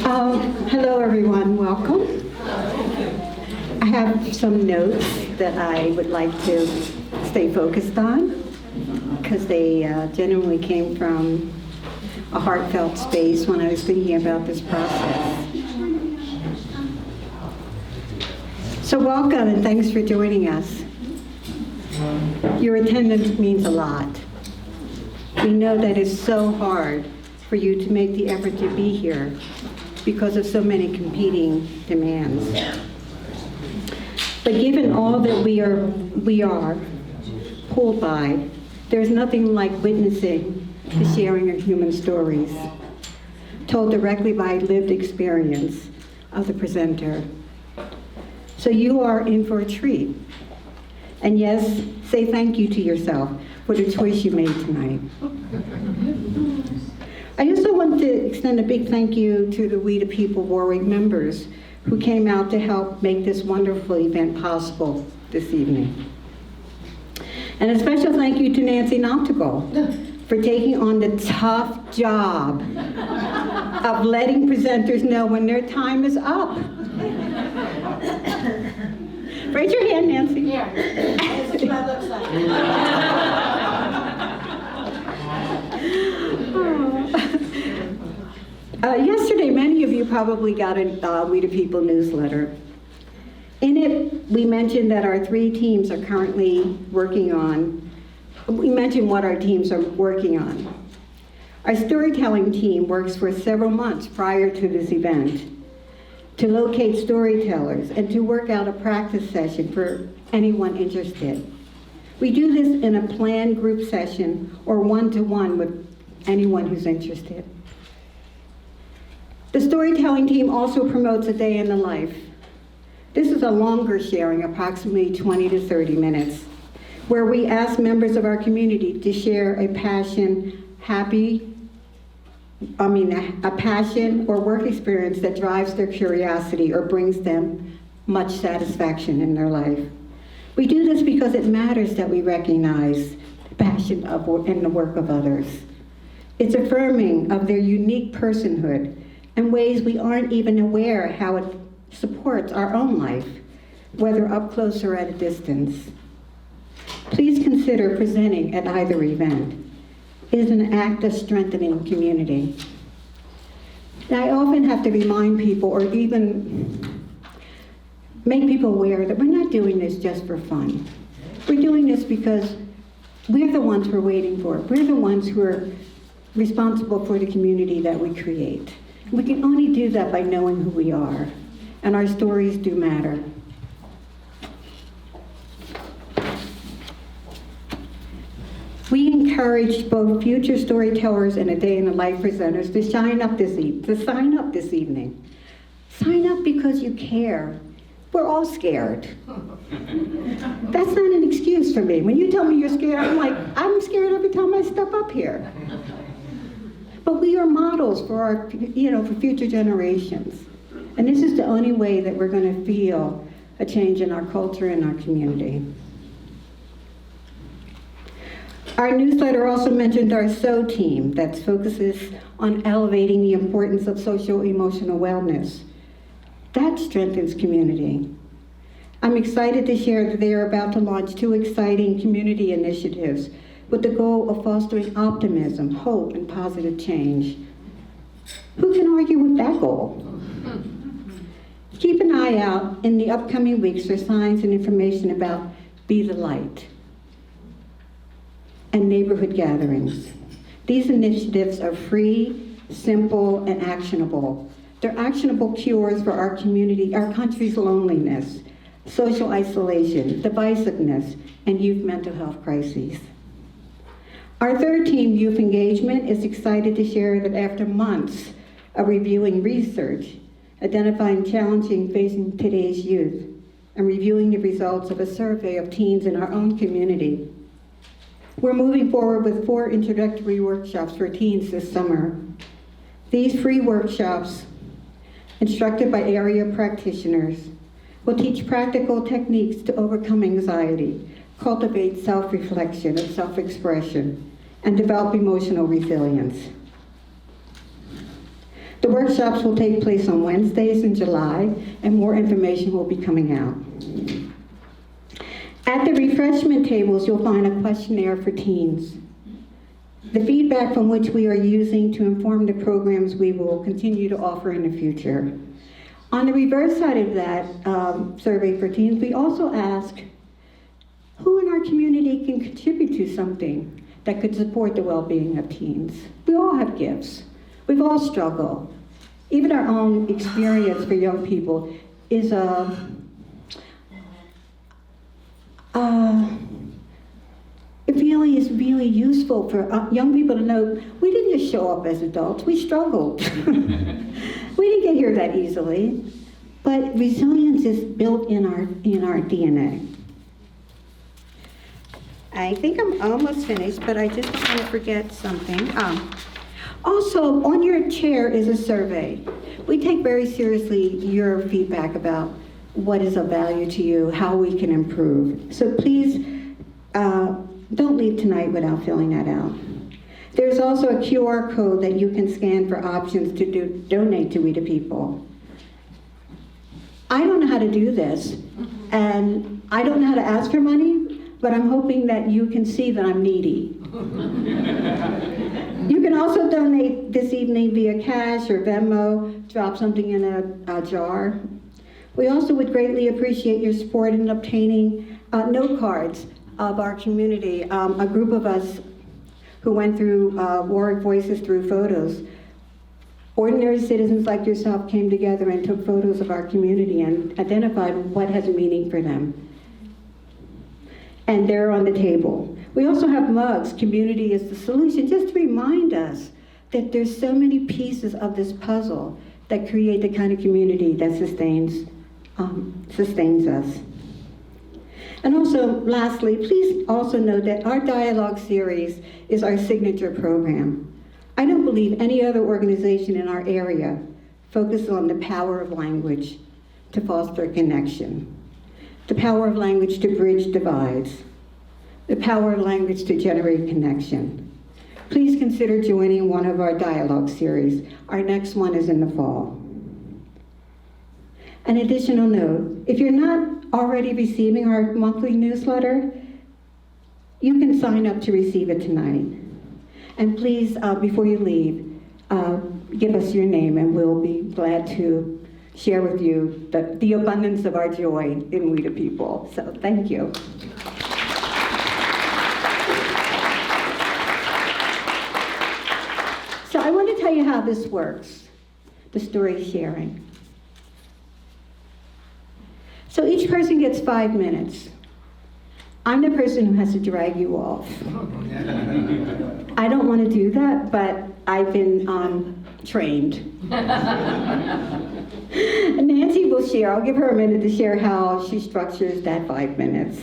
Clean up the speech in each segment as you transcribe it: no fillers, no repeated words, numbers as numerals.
Hello everyone, welcome. I have some notes that I would like to stay focused on because they genuinely came from a heartfelt space when I was thinking about this process. So welcome and thanks for joining us. Your attendance means a lot. We know that it's so hard for you to make the effort to be here because of so many competing demands. But given all that we are pulled by, there's nothing like witnessing the sharing of human stories, told directly by lived experience of the presenter. So you are in for a treat. And yes, say thank you to yourself for the choice you made tonight. I also want to extend a big thank you to the We the People Warwick members who came out to help make this wonderful event possible this evening. And a special thank you to Nancy Nontigal for taking on the tough job of letting presenters know when their time is up. Raise your hand, Nancy. Yeah, this is what it looks like. Yesterday, many of you probably got a We the People newsletter. In it, we mentioned that our three teams are currently working on, we mentioned what our teams are working on. Our storytelling team works for several months prior to this event to locate storytellers and to work out a practice session for anyone interested. We do this in a planned group session or one-to-one with anyone who's interested. The storytelling team also promotes a day in the life. This is a longer sharing, approximately 20 to 30 minutes, where we ask members of our community to share a passion or work experience that drives their curiosity or brings them much satisfaction in their life. We do this because it matters that we recognize the passion in the work of others. It's affirming of their unique personhood in ways we aren't even aware how it supports our own life, whether up close or at a distance. Please consider presenting at either event. It is an act of strengthening community. And I often have to remind people or even make people aware that we're not doing this just for fun. We're doing this because we're the ones we're waiting for. We're the ones who are responsible for the community that we create. We can only do that by knowing who we are, and our stories do matter. We encourage both future storytellers and a day in the life presenters to sign up this evening. Sign up because you care. We're all scared. That's not an excuse for me. When you tell me you're scared, I'm scared every time I step up here. But we are models for for future generations. And this is the only way that we're going to feel a change in our culture and our community. Our newsletter also mentioned our SO team that focuses on elevating the importance of social emotional wellness. That strengthens community. I'm excited to share that they are about to launch 2 exciting community initiatives with the goal of fostering optimism, hope, and positive change. Who can argue with that goal? Keep an eye out in the upcoming weeks for signs and information about Be the Light and neighborhood gatherings. These initiatives are free, simple, and actionable. They're actionable cures for our community, our country's loneliness, social isolation, divisiveness, and youth mental health crises. Our third team, Youth Engagement, is excited to share that after months of reviewing research, identifying challenges facing today's youth, and reviewing the results of a survey of teens in our own community, we're moving forward with 4 introductory workshops for teens this summer. These free workshops, instructed by area practitioners, will teach practical techniques to overcome anxiety, cultivate self-reflection and self-expression, and develop emotional resilience. The workshops will take place on Wednesdays in July, and more information will be coming out. At the refreshment tables, you'll find a questionnaire for teens, the feedback from which we are using to inform the programs we will continue to offer in the future. On the reverse side of that survey for teens, we also ask who in our community can contribute to something that could support the well-being of teens. We all have gifts. We've all struggled. Even our own experience for young people is it really useful for young people to know we didn't just show up as adults, we struggled. We didn't get here that easily, but resilience is built in our DNA. I think I'm almost finished, but I just don't want to forget something. Also, on your chair is a survey. We take very seriously your feedback about what is of value to you, how we can improve. So please don't leave tonight without filling that out. There's also a QR code that you can scan for options to donate to We the People. I don't know how to do this, and I don't know how to ask for money, but I'm hoping that you can see that I'm needy. You can also donate this evening via cash or Venmo, drop something in a jar. We also would greatly appreciate your support in obtaining note cards of our community. A group of us who went through Warwick Voices through photos. Ordinary citizens like yourself came together and took photos of our community and identified what has meaning for them. And they're on the table. We also have mugs, community is the solution, just to remind us that there's so many pieces of this puzzle that create the kind of community that sustains us. And also, lastly, please also know that our dialogue series is our signature program. I don't believe any other organization in our area focuses on the power of language to foster connection, the power of language to bridge divides, the power of language to generate connection. Please consider joining one of our dialogue series. Our next one is in the fall. An additional note, if you're not already receiving our monthly newsletter, you can sign up to receive it tonight. And please, before you leave, give us your name and we'll be glad to share with you the abundance of our joy in We the People. So thank you. So I want to tell you how this works, the story sharing. So each person gets 5 minutes. I'm the person who has to drag you off. I don't want to do that, but I've been trained. Nancy will share. I'll give her a minute to share how she structures that 5 minutes.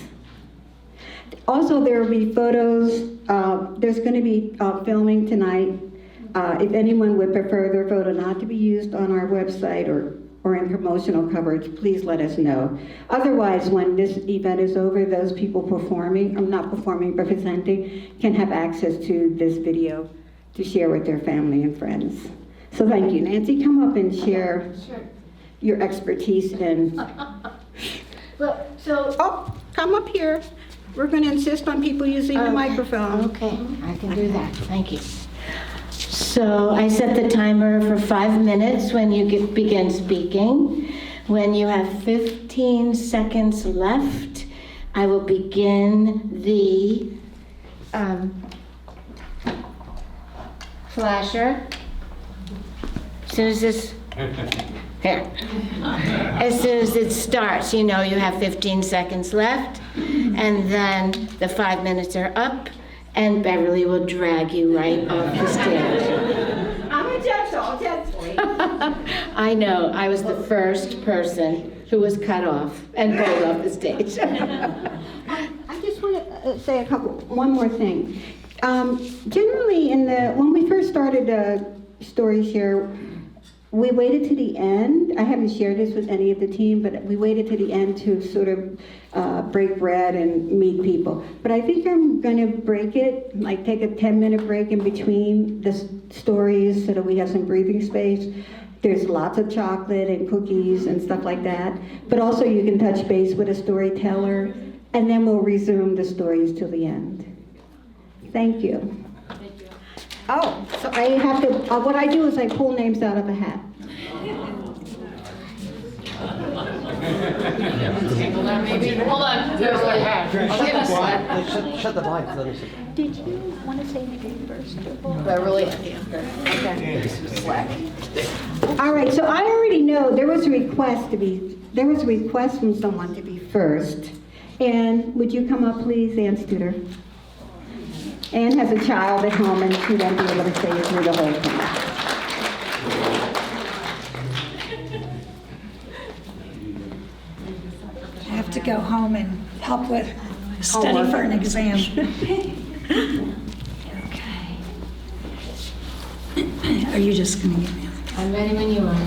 Also, there will be photos. There's going to be filming tonight. If anyone would prefer their photo not to be used on our website or in promotional coverage, please let us know. Otherwise, when this event is over, those people performing, or not performing, but presenting, can have access to this video to share with their family and friends. So thank you. Nancy, come up and share your expertise in... Well, so... Oh, come up here. We're going to insist on people using the microphone. Okay, I can do that. Thank you. So I set the timer for 5 minutes when you begin speaking. When you have 15 seconds left, I will begin the flasher. As soon as this, here. As soon as it starts, you know you have 15 seconds left, and then the 5 minutes are up, and Beverly will drag you right off the stage. I'm a judge, so I'll judge for you. I know, I was the first person who was cut off and pulled off the stage. I just want to say one more thing. Generally, when we first started Story Share, we waited to the end. I haven't shared this with any of the team, but we waited to the end to sort of break bread and meet people. But I think I'm going to break it, like take a 10-minute break in between the stories so that we have some breathing space. There's lots of chocolate and cookies and stuff like that. But also you can touch base with a storyteller, and then we'll resume the stories till the end. Thank you. Oh, so I have to, what I do is I pull names out of a hat. Hold on. There's the hat. I'll give us that. Shut the lights. Let me see. Did you want to say anything first? Beverly. All right, so I already know there was a request from someone to be first. And would you come up, please, Ann Studer? Ann has a child at home and she won't be able to stay through the whole thing. I have to go home and help with study for an exam. Okay. Are you just going to give me a... I'm ready when you are.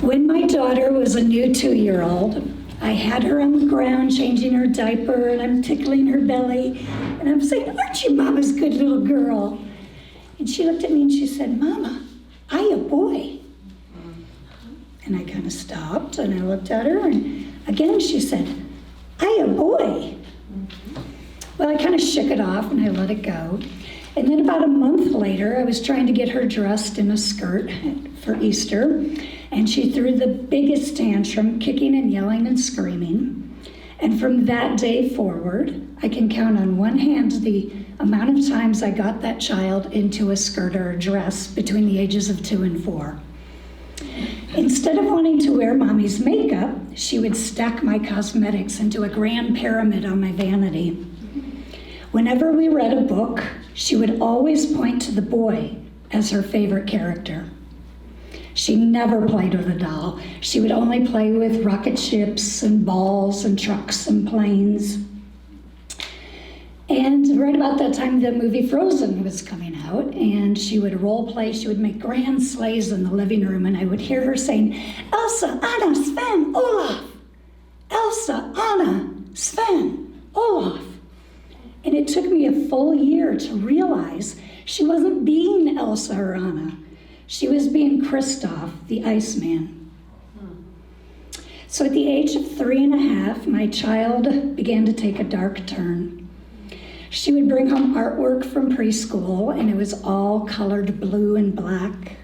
When my daughter was a new 2-year-old, I had her on the ground changing her diaper, and I'm tickling her belly, and I'm saying, "Aren't you Mama's good little girl?" And she looked at me and she said, "Mama, I a boy." And I kind of stopped and I looked at her, and again she said, "I a boy." Well, I kind of shook it off and I let it go. And then about a month later, I was trying to get her dressed in a skirt for Easter, and she threw the biggest tantrum, kicking and yelling and screaming. And from that day forward, I can count on one hand the amount of times I got that child into a skirt or a dress between the ages of 2 and 4. Instead of wanting to wear Mommy's makeup, she would stack my cosmetics into a grand pyramid on my vanity. Whenever we read a book, she would always point to the boy as her favorite character. She never played with a doll. She would only play with rocket ships and balls and trucks and planes. And right about that time, the movie Frozen was coming out, and she would role play. She would make grand sleighs in the living room, and I would hear her saying, "Elsa, Anna, Sven, Olaf. Elsa, Anna, Sven, Olaf." And it took me a full year to realize she wasn't being Elsa or Anna. She was being Kristoff, the Iceman. So at the age of 3 and a half, my child began to take a dark turn. She would bring home artwork from preschool, and it was all colored blue and black,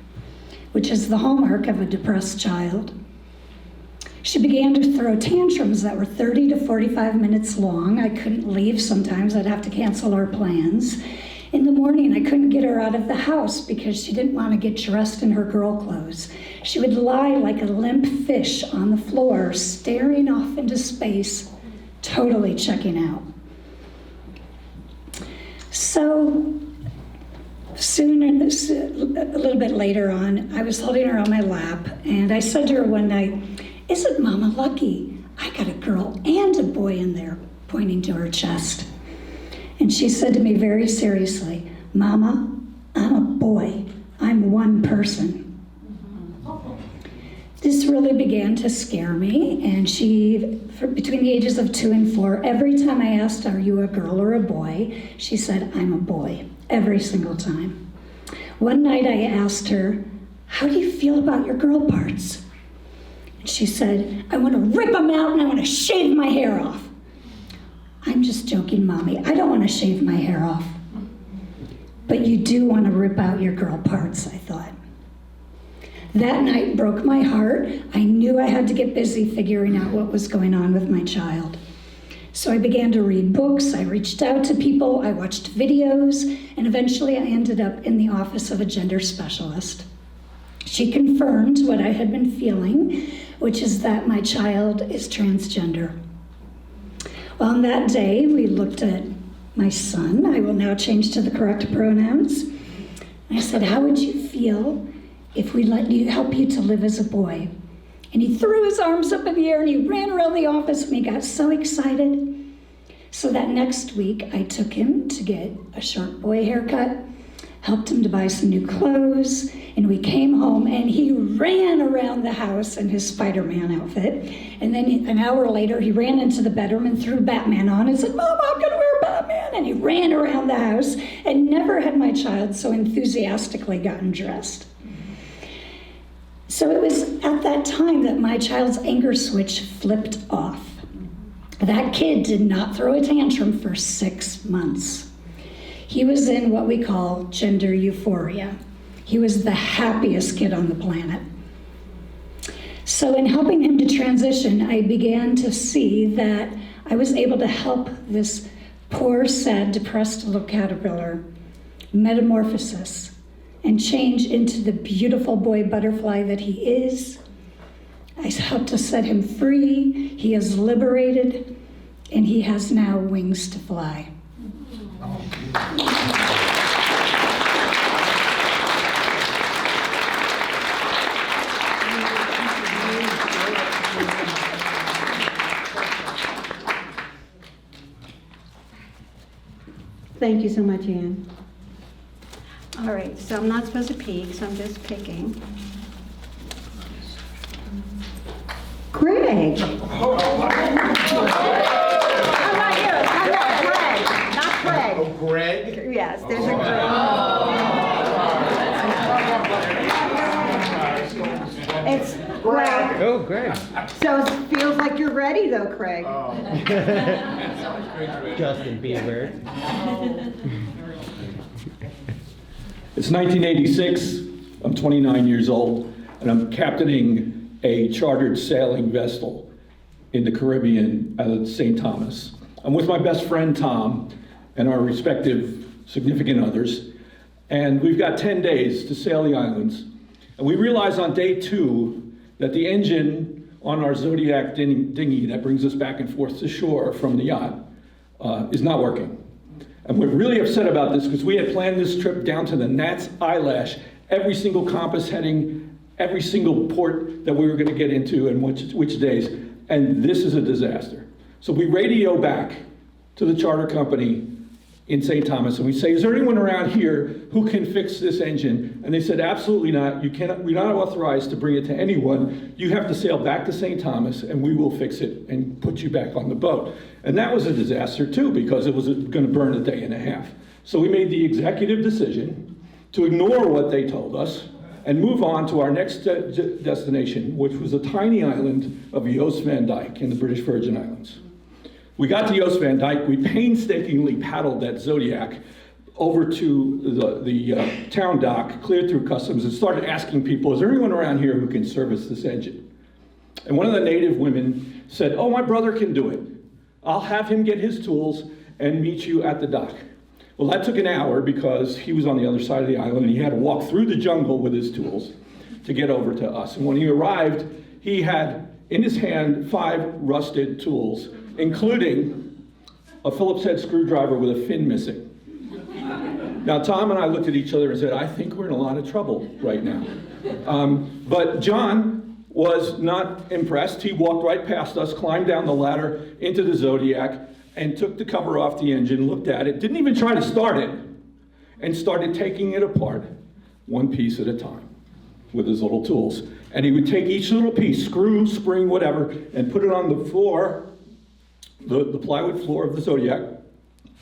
which is the hallmark of a depressed child. She began to throw tantrums that were 30 to 45 minutes long. I couldn't leave sometimes. I'd have to cancel our plans. In the morning, I couldn't get her out of the house because she didn't want to get dressed in her girl clothes. She would lie like a limp fish on the floor, staring off into space, totally checking out. So soon, a little bit later on, I was holding her on my lap, and I said to her one night, "Isn't Mama lucky? I got a girl and a boy in there," pointing to her chest. And she said to me very seriously, "Mama, I'm a boy. I'm one person." This really began to scare me, and between the ages of 2 and 4, every time I asked, "Are you a girl or a boy?" she said, "I'm a boy," every single time. One night I asked her, "How do you feel about your girl parts?" And she said, "I want to rip them out and I want to shave my hair off." "I'm just joking, Mommy. I don't want to shave my hair off." "But you do want to rip out your girl parts," I thought. That night broke my heart. I knew I had to get busy figuring out what was going on with my child. So I began to read books, I reached out to people, I watched videos, and eventually I ended up in the office of a gender specialist. She confirmed what I had been feeling, which is that my child is transgender. Well, on that day, we looked at my son. I will now change to the correct pronouns. I said, "How would you feel if we help you to live as a boy?" And he threw his arms up in the air and he ran around the office and he got so excited. So that next week, I took him to get a short boy haircut, helped him to buy some new clothes, and we came home and he ran around the house in his Spider-Man outfit. And then an hour later, he ran into the bedroom and threw Batman on and said, "Mom, I'm gonna wear Batman." And he ran around the house, and never had my child so enthusiastically gotten dressed. So it was at that time that my child's anger switch flipped off. That kid did not throw a tantrum for 6 months. He was in what we call gender euphoria. He was the happiest kid on the planet. So in helping him to transition, I began to see that I was able to help this poor, sad, depressed little caterpillar metamorphosis and change into the beautiful boy butterfly that he is. I helped to set him free. He is liberated, and he has now wings to fly. Thank you so much, Anne. All right, so I'm not supposed to peek, so I'm just picking. Greg. How about you? How about Greg? Not Craig. Oh, Greg? Yes, there's a Greg. It's Greg. Oh, Greg. So it feels like you're ready though, Craig. Justin Bieber. It's 1986, I'm 29 years old, and I'm captaining a chartered sailing vessel in the Caribbean at St. Thomas. I'm with my best friend Tom and our respective significant others, and we've got 10 days to sail the islands. And we realize on day 2 that the engine on our Zodiac dinghy that brings us back and forth to shore from the yacht is not working. And we're really upset about this because we had planned this trip down to the gnat's eyelash, every single compass heading, every single port that we were going to get into and which days, and this is a disaster. So we radio back to the charter company in St. Thomas, and we say, "Is there anyone around here who can fix this engine?" And they said, "Absolutely not. You cannot. We're not authorized to bring it to anyone. You have to sail back to St. Thomas, and we will fix it and put you back on the boat." And that was a disaster too, because it was going to burn a day and a half. So we made the executive decision to ignore what they told us and move on to our next destination, which was a tiny island of Jost Van Dyke in the British Virgin Islands. We got to Jost Van Dyke. We painstakingly paddled that Zodiac over to the town dock, cleared through customs, and started asking people, "Is there anyone around here who can service this engine?" And one of the native women said, "Oh, my brother can do it. I'll have him get his tools and meet you at the dock." Well, that took an hour because he was on the other side of the island and he had to walk through the jungle with his tools to get over to us. And when he arrived, he had in his hand 5 rusted tools, including a Phillips head screwdriver with a fin missing. Now, Tom and I looked at each other and said, "I think we're in a lot of trouble right now." But John was not impressed. He walked right past us, climbed down the ladder into the Zodiac, and took the cover off the engine, looked at it, didn't even try to start it, and started taking it apart one piece at a time with his little tools. And he would take each little piece, screw, spring, whatever, and put it on the floor, the plywood floor of the Zodiac,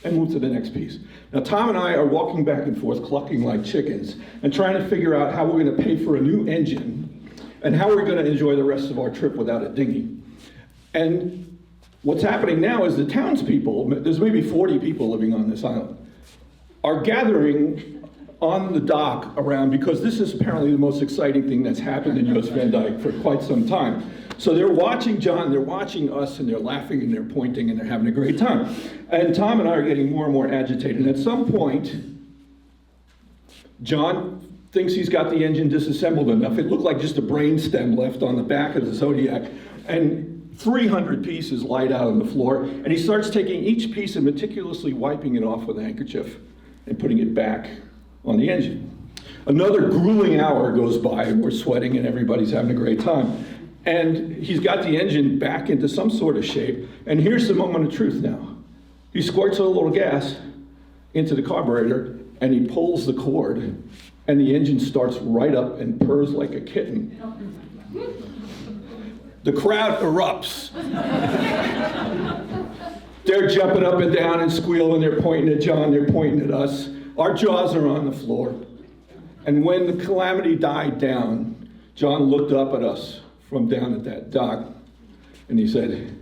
and move to the next piece. Now, Tom and I are walking back and forth, clucking like chickens, and trying to figure out how we're going to pay for a new engine and how we're going to enjoy the rest of our trip without a dinghy. And what's happening now is the townspeople, there's maybe 40 people living on this island, are gathering on the dock around, because this is apparently the most exciting thing that's happened in Jost Van Dyke for quite some time. So they're watching John, they're watching us, and they're laughing and they're pointing and they're having a great time. And Tom and I are getting more and more agitated. And at some point, John thinks he's got the engine disassembled enough. It looked like just a brain stem left on the back of the Zodiac. And 300 pieces light out on the floor, and he starts taking each piece and meticulously wiping it off with a handkerchief and putting it back on the engine. Another grueling hour goes by, and we're sweating, and everybody's having a great time. And he's got the engine back into some sort of shape, and here's the moment of truth now. He squirts a little gas into the carburetor, and he pulls the cord, and the engine starts right up and purrs like a kitten. The crowd erupts. They're jumping up and down and squealing, they're pointing at John, they're pointing at us. Our jaws are on the floor. And when the calamity died down, John looked up at us from down at that dock, and he said,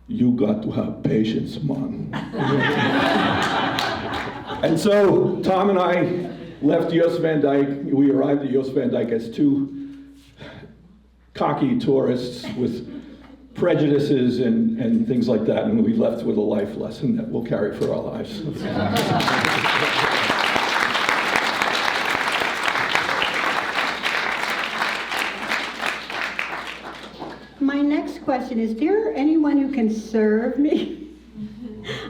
"You got to have patience, man." And so Tom and I left Jos Van Dyke. We arrived at Jos Van Dyke as two cocky tourists with prejudices and things like that, and we left with a life lesson that we'll carry for our lives. My next question is there anyone who can serve me?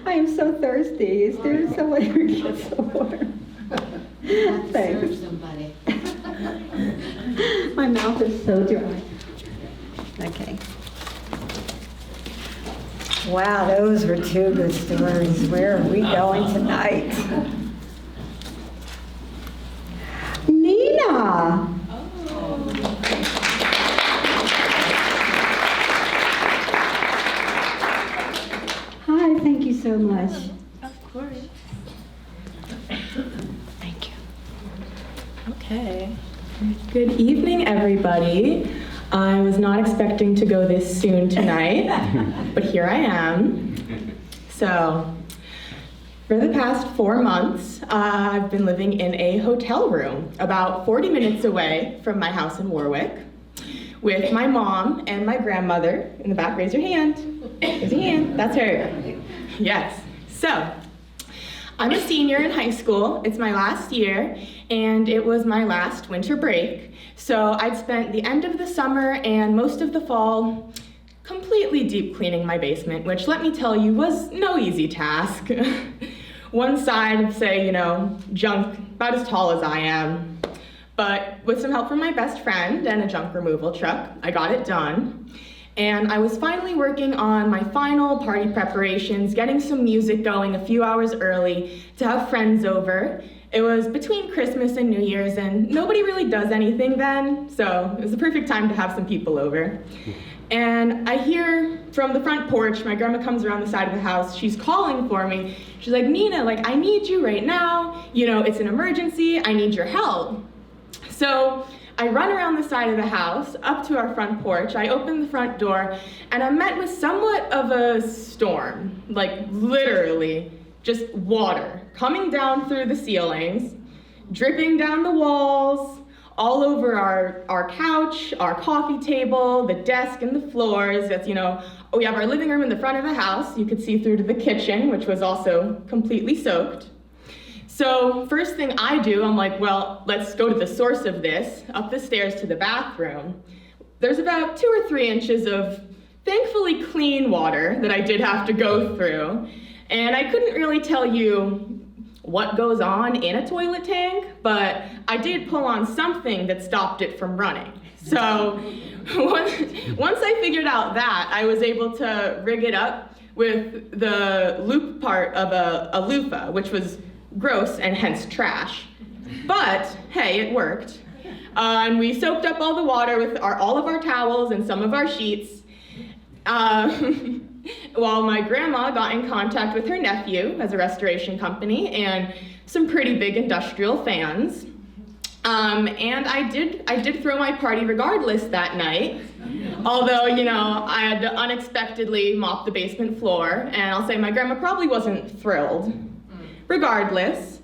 I am so thirsty. Is there someone who can get some water? Thanks. Somebody. My mouth is so dry. Okay. Wow, those were two good stories. Where are we going tonight? Nina! Hi, thank you so much. Of course. Thank you. Okay. Good evening, everybody. I was not expecting to go this soon tonight, but here I am. So, for the past 4 months, I've been living in a hotel room about 40 minutes away from my house in Warwick with my mom and my grandmother. In the back, raise your hand. Raise your hand. That's her. Yes. So, I'm a senior in high school. It's my last year, and it was my last winter break. So I'd spent the end of the summer and most of the fall completely deep cleaning my basement, which, let me tell you, was no easy task. One side, say, junk about as tall as I am. But with some help from my best friend and a junk removal truck, I got it done. And I was finally working on my final party preparations, getting some music going a few hours early to have friends over. It was between Christmas and New Year's, and nobody really does anything then, so it was the perfect time to have some people over. And I hear from the front porch, my grandma comes around the side of the house, she's calling for me. She's like, "Nina, I need you right now. It's an emergency, I need your help." So I run around the side of the house, up to our front porch, I open the front door, and I'm met with somewhat of a storm, literally just water coming down through the ceilings, dripping down the walls, all over our couch, our coffee table, the desk, and the floors. That's, we have our living room in the front of the house. You could see through to the kitchen, which was also completely soaked. So first thing I do, I'm like, well, let's go to the source of this, up the stairs to the bathroom. There's about 2 or 3 inches of thankfully clean water that I did have to go through. And I couldn't really tell you what goes on in a toilet tank, but I did pull on something that stopped it from running. So once I figured out that, I was able to rig it up with the loop part of a loofah, which was gross and hence trash. But hey, it worked. And we soaked up all the water with all of our towels and some of our sheets. While my grandma got in contact with her nephew as a restoration company and some pretty big industrial fans. And I did throw my party regardless that night. Although, I had to unexpectedly mop the basement floor, and I'll say my grandma probably wasn't thrilled. Regardless,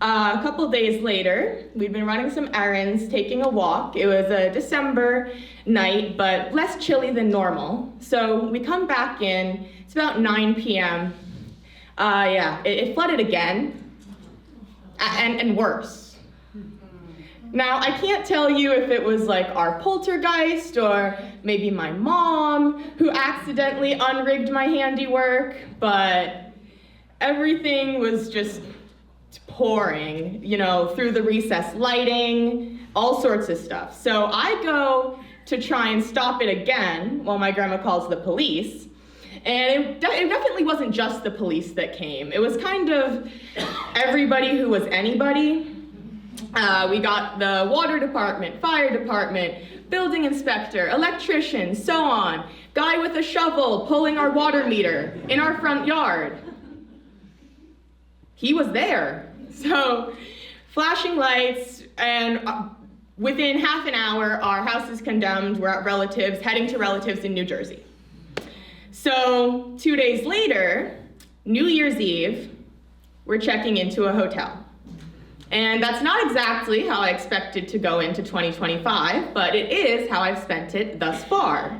a couple days later, we'd been running some errands, taking a walk. It was a December night, but less chilly than normal. So we come back in, it's about 9 p.m. It flooded again, and worse. Now, I can't tell you if it was our poltergeist or maybe my mom who accidentally unrigged my handiwork, but everything was just pouring, through the recessed lighting, all sorts of stuff. So I go to try and stop it again while my grandma calls the police. And it definitely wasn't just the police that came. It was kind of everybody who was anybody. We got the water department, fire department, building inspector, electrician, so on. Guy with a shovel pulling our water meter in our front yard. He was there. So, flashing lights, and within half an hour, our house is condemned. We're at relatives, heading to relatives in New Jersey. So 2 days later, New Year's Eve, we're checking into a hotel. And that's not exactly how I expected to go into 2025, but it is how I've spent it thus far.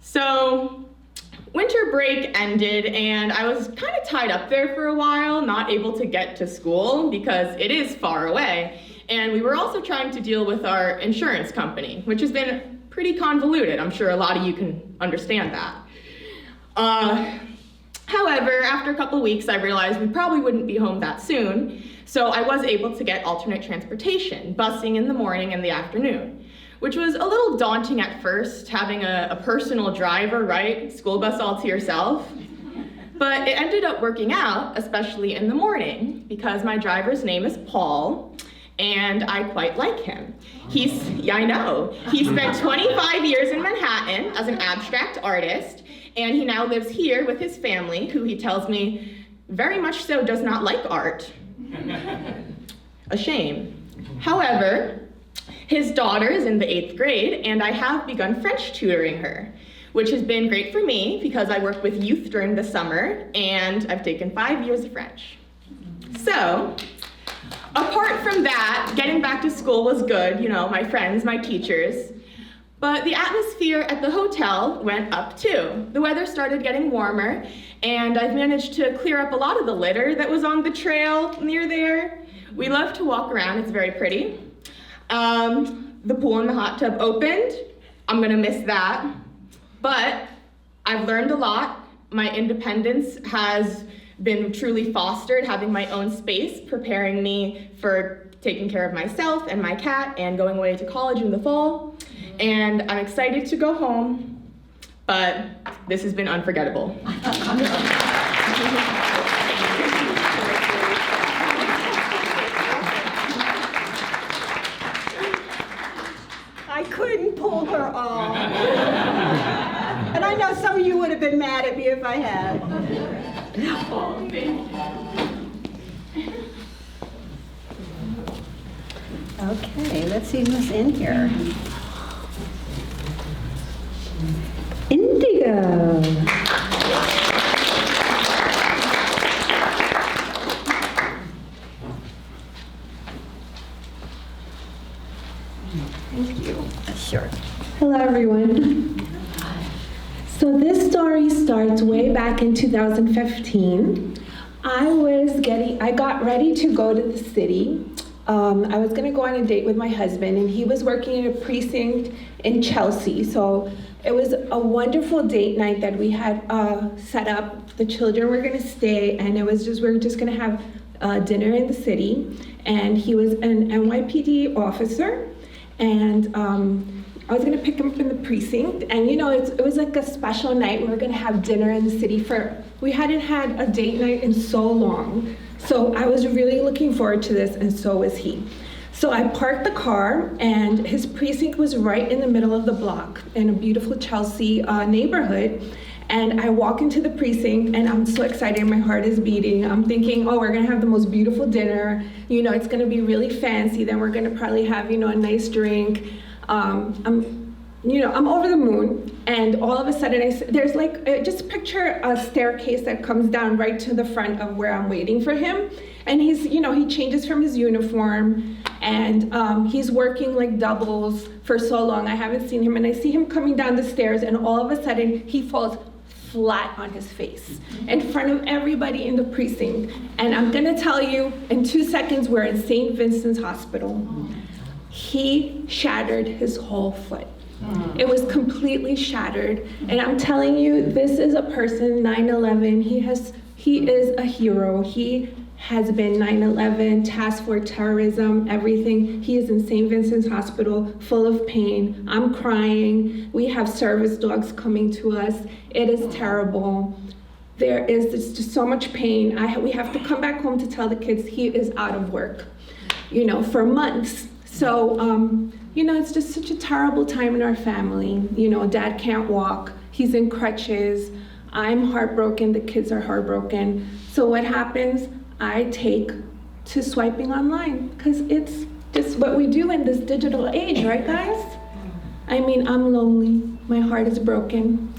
So winter break ended, and I was kind of tied up there for a while, not able to get to school because it is far away. And we were also trying to deal with our insurance company, which has been pretty convoluted. I'm sure a lot of you can understand that. However, after a couple weeks, I realized we probably wouldn't be home that soon, so I was able to get alternate transportation, busing in the morning and the afternoon, which was a little daunting at first, having a personal driver, right? School bus all to yourself. But it ended up working out, especially in the morning, because my driver's name is Paul, and I quite like him. I know. He spent 25 years in Manhattan as an abstract artist, and he now lives here with his family, who he tells me very much so does not like art. A shame. However, his daughter is in the 8th grade, and I have begun French tutoring her, which has been great for me because I work with youth during the summer, and I've taken 5 years of French. So, apart from that, getting back to school was good, my friends, my teachers. But the atmosphere at the hotel went up too. The weather started getting warmer, and I've managed to clear up a lot of the litter that was on the trail near there. We love to walk around, it's very pretty. The pool and the hot tub opened. I'm gonna miss that. But I've learned a lot. My independence has been truly fostered, having my own space, preparing me for taking care of myself and my cat and going away to college in the fall. And I'm excited to go home, but this has been unforgettable. I couldn't pull her off. And I know some of you would have been mad at me if I had. Oh, thank you. Okay, let's see who's in here. Indigo. Thank you. Sure. Hello, everyone. So this story starts way back in 2015. I got ready to go to the city. I was gonna go on a date with my husband, and he was working in a precinct in Chelsea. So it was a wonderful date night that we had set up. The children were gonna stay, and we were just gonna have dinner in the city. And he was an NYPD officer, and I was gonna pick him up in the precinct, and it was like a special night. We were gonna have dinner in the city we hadn't had a date night in so long. So I was really looking forward to this, and so was he. So I parked the car, and his precinct was right in the middle of the block in a beautiful Chelsea neighborhood. And I walk into the precinct, and I'm so excited, my heart is beating. I'm thinking, oh, we're gonna have the most beautiful dinner. It's gonna be really fancy. Then we're gonna probably have, a nice drink. I'm over the moon, and all of a sudden there's just picture a staircase that comes down right to the front of where I'm waiting for him. And he changes from his uniform, and he's working like doubles for so long. I haven't seen him, and I see him coming down the stairs, and all of a sudden he falls flat on his face in front of everybody in the precinct. And I'm gonna tell you, in 2 seconds, we're in St. Vincent's Hospital. He shattered his whole foot. It was completely shattered. And I'm telling you, this is a person, 9/11, he is a hero. He has been 9/11, task for terrorism, everything. He is in St. Vincent's Hospital, full of pain. I'm crying. We have service dogs coming to us. It is terrible. There is just so much pain. We have to come back home to tell the kids he is out of work, for months. So, it's just such a terrible time in our family. Dad can't walk. He's in crutches. I'm heartbroken. The kids are heartbroken. So what happens? I take to swiping online because it's just what we do in this digital age, right, guys? I mean, I'm lonely. My heart is broken.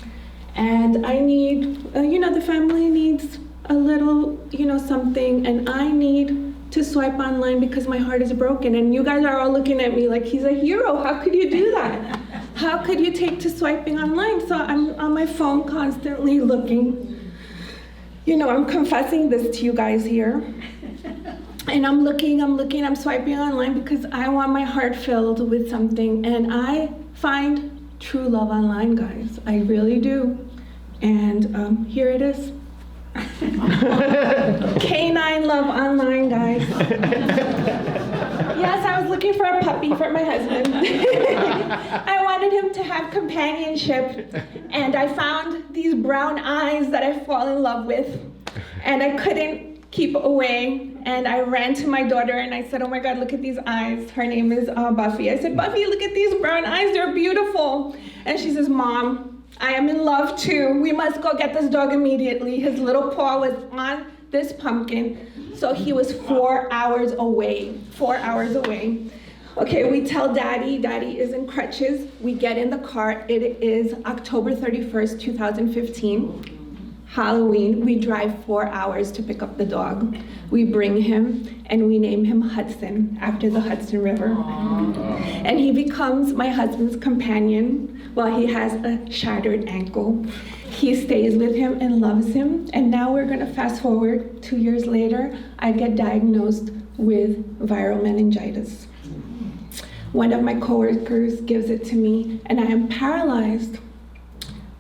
And I need, the family needs a little, something, and I need to swipe online because my heart is broken. And you guys are all looking at me like, he's a hero. How could you do that? How could you take to swiping online? So I'm on my phone constantly looking. I'm confessing this to you guys here. And I'm looking, I'm swiping online because I want my heart filled with something. And I find true love online, guys. I really do. And here it is. Canine love online, guys. Yes, I was looking for a puppy for my husband. I wanted him to have companionship, and I found these brown eyes that I fall in love with, and I couldn't keep away, and I ran to my daughter and I said, oh my God, look at these eyes. Her name is Buffy. I said, Buffy, look at these brown eyes, they're beautiful. And she says, Mom, I am in love too. We must go get this dog immediately. His little paw was on this pumpkin. So he was 4 hours away, 4 hours away. Okay, we tell Daddy is in crutches. We get in the car. It is October 31st, 2015, Halloween. We drive 4 hours to pick up the dog. We bring him and we name him Hudson after the Hudson River. And he becomes my husband's companion while he has a shattered ankle. He stays with him and loves him. And now we're gonna fast forward 2 years later, I get diagnosed with viral meningitis. One of my coworkers gives it to me and I am paralyzed.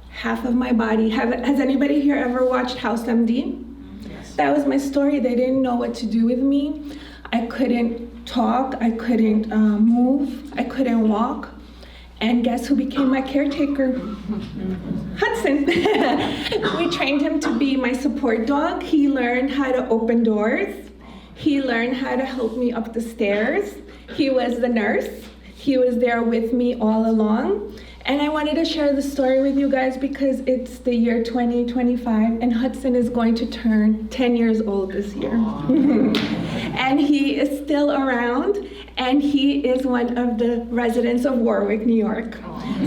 Half of my body. Has anybody here ever watched House MD? Yes. That was my story. They didn't know what to do with me. I couldn't talk. I couldn't move. I couldn't walk. And guess who became my caretaker? Hudson. We trained him to be my support dog. He learned how to open doors. He learned how to help me up the stairs. He was the nurse. He was there with me all along. And I wanted to share the story with you guys because it's the year 2025 and Hudson is going to turn 10 years old this year. And he is still around and he is one of the residents of Warwick, New York.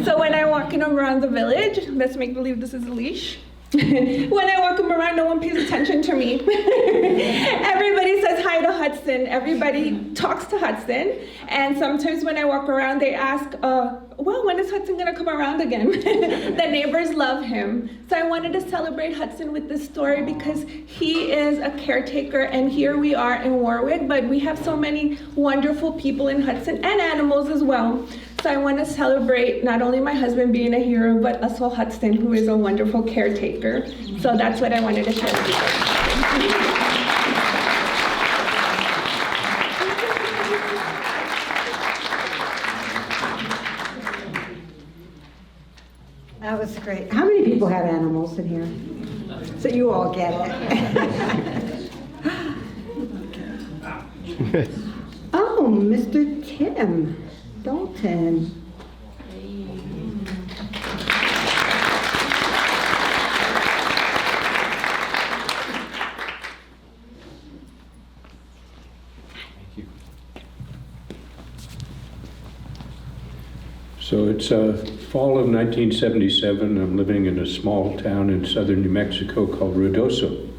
So when I walk him around the village, let's make believe this is a leash. When I walk him around, no one pays attention to me. Everybody says hi to Hudson. Everybody talks to Hudson. And sometimes when I walk around, they ask, well, when is Hudson gonna come around again? The neighbors love him. So I wanted to celebrate Hudson with this story because he is a caretaker and here we are in Warwick, but we have so many wonderful people in Hudson and animals as well. So I want to celebrate not only my husband being a hero, but also Hudson, who is a wonderful caretaker. So that's what I wanted to share with you guys. That was great. How many people have animals in here? So you all get it. Oh, Mr. Tim Dalton. So it's fall of 1977. I'm living in a small town in southern New Mexico called Ruidoso.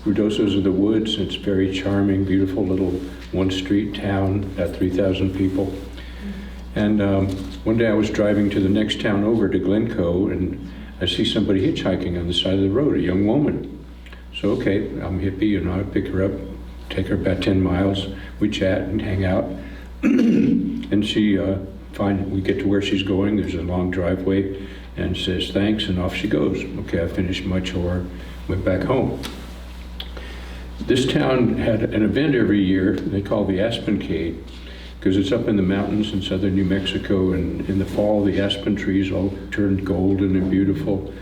Ruidoso's in the woods. It's very charming, beautiful little one-street town, about 3,000 people. And one day I was driving to the next town over to Glencoe, and I see somebody hitchhiking on the side of the road, a young woman. So okay, I'm hippie, I pick her up, take her about 10 miles. We chat and hang out, and she. We get to where she's going, there's a long driveway, and says thanks, and off she goes. Okay, I finished my chore, went back home. This town had an event every year they call the Aspencade, because it's up in the mountains in southern New Mexico, and in the fall the aspen trees all turn golden and beautiful.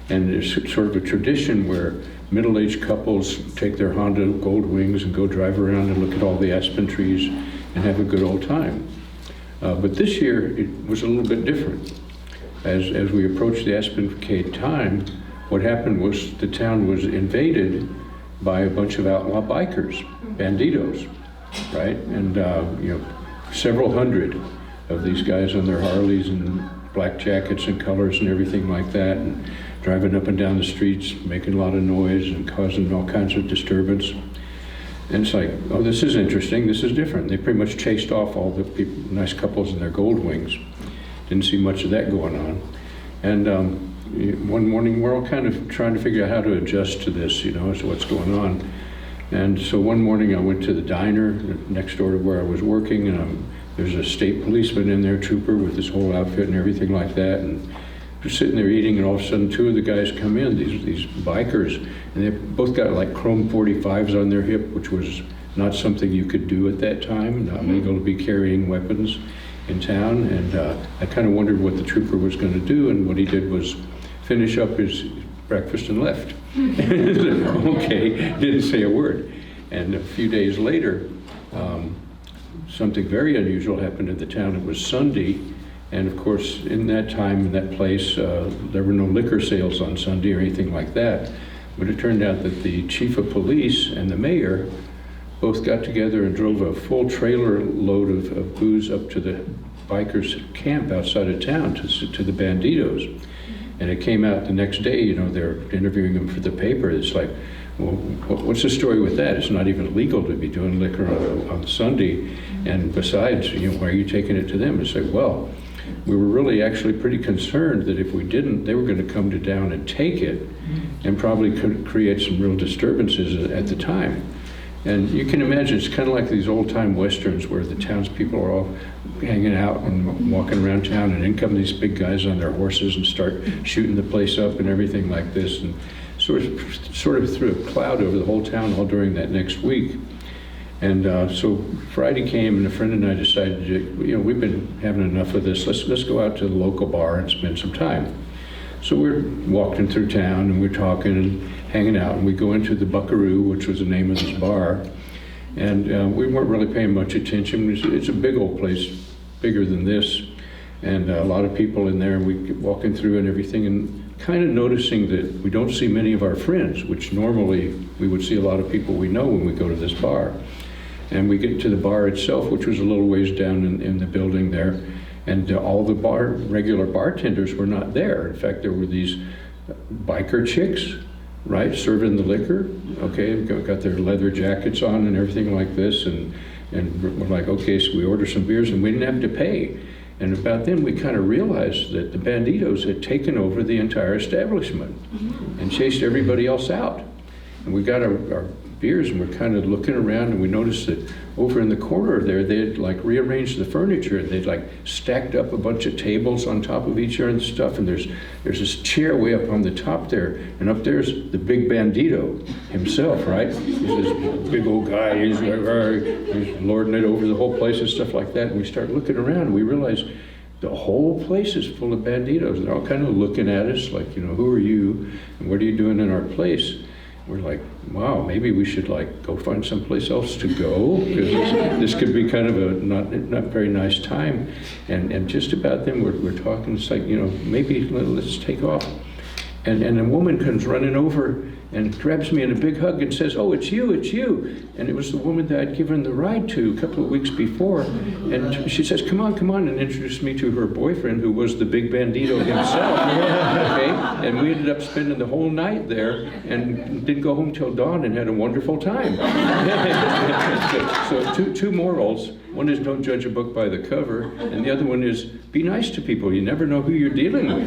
And there's sort of a tradition where middle-aged couples take their Honda Gold Wings and go drive around and look at all the aspen trees and have a good old time. But this year it was a little bit different. As we approached the Aspencade time, what happened was the town was invaded by a bunch of outlaw bikers, banditos, right? And several hundred of these guys on their Harleys and black jackets and colors and everything like that, and driving up and down the streets, making a lot of noise and causing all kinds of disturbance. And it's like, oh, this is interesting, this is different. They pretty much chased off all the people, nice couples in their gold wings. Didn't see much of that going on. And one morning, we're all kind of trying to figure out how to adjust to this, as to what's going on. And so one morning I went to the diner next door to where I was working, and there's a state policeman in there, trooper, with his whole outfit and everything like that. And we're sitting there eating, and all of a sudden two of the guys come in, these bikers, and they both got like chrome 45s on their hip, which was not something you could do at that time, not legal to be carrying weapons in town. And I kind of wondered what the trooper was going to do, and what he did was finish up his breakfast and left. Okay, didn't say a word. And a few days later, something very unusual happened in the town. It was Sunday, and of course, in that time, in that place, there were no liquor sales on Sunday or anything like that. But it turned out that the chief of police and the mayor both got together and drove a full trailer load of booze up to the bikers' camp outside of town, to the Banditos. And it came out the next day, they're interviewing them for the paper. It's like, well, what's the story with that? It's not even legal to be doing liquor on Sunday. And besides, why are you taking it to them? It's like, well, we were really actually pretty concerned that if we didn't, they were going to come to town and take it, and probably could create some real disturbances at the time. And you can imagine, it's kind of like these old-time westerns where the townspeople are all hanging out and walking around town, and in come these big guys on their horses and start shooting the place up and everything like this, and sort of threw a cloud over the whole town all during that next week. And so Friday came, and a friend and I decided, we've been having enough of this. Let's go out to the local bar and spend some time. So we're walking through town, and we're talking and hanging out, and we go into the Buckaroo, which was the name of this bar, and we weren't really paying much attention. It's a big old place, bigger than this, and a lot of people in there, and we keep walking through and everything, and kind of noticing that we don't see many of our friends, which normally we would see a lot of people we know when we go to this bar. And we get to the bar itself, which was a little ways down in the building there, and all the regular bartenders were not there. In fact, there were these biker chicks, right, serving the liquor. Okay, got their leather jackets on and everything like this, and we're like, okay, so we order some beers, and we didn't have to pay. And about then, we kind of realized that the Banditos had taken over the entire establishment and chased everybody else out. And we got our beers, and we're kind of looking around, and we noticed that over in the corner there, they had like rearranged the furniture, and they'd like stacked up a bunch of tables on top of each other and stuff, and there's this chair way up on the top there, and up there's the big Bandito himself, right? He's this big old guy, he's lording it over the whole place and stuff like that, and we start looking around, and we realize the whole place is full of Banditos, and they're all kind of looking at us like, who are you, and what are you doing in our place? We're like, wow, maybe we should go find someplace else to go, because this could be kind of a not very nice time. And just about then we're talking, it's like, maybe let's take off. And a woman comes running over and grabs me in a big hug and says, oh, it's you. And it was the woman that I'd given the ride to a couple of weeks before. And she says, come on, and introduced me to her boyfriend, who was the big Bandito himself. Okay? And we ended up spending the whole night there and didn't go home till dawn and had a wonderful time. So two morals. One is don't judge a book by the cover, and the other one is be nice to people. You never know who you're dealing with.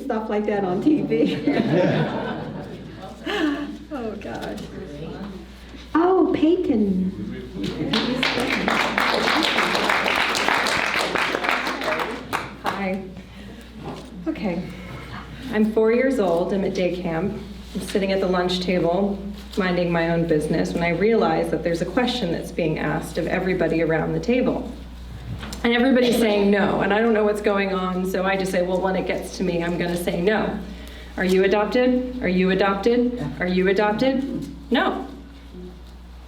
Stuff like that on TV. Oh gosh. Oh, Oh, Peyton. Hi. Okay. I'm 4 years old. I'm at day camp. I'm sitting at the lunch table, minding my own business, when I realize that there's a question that's being asked of everybody around the table. And everybody's saying no, and I don't know what's going on, so I just say, well, when it gets to me, I'm going to say no. Are you adopted? Are you adopted? Are you adopted? No.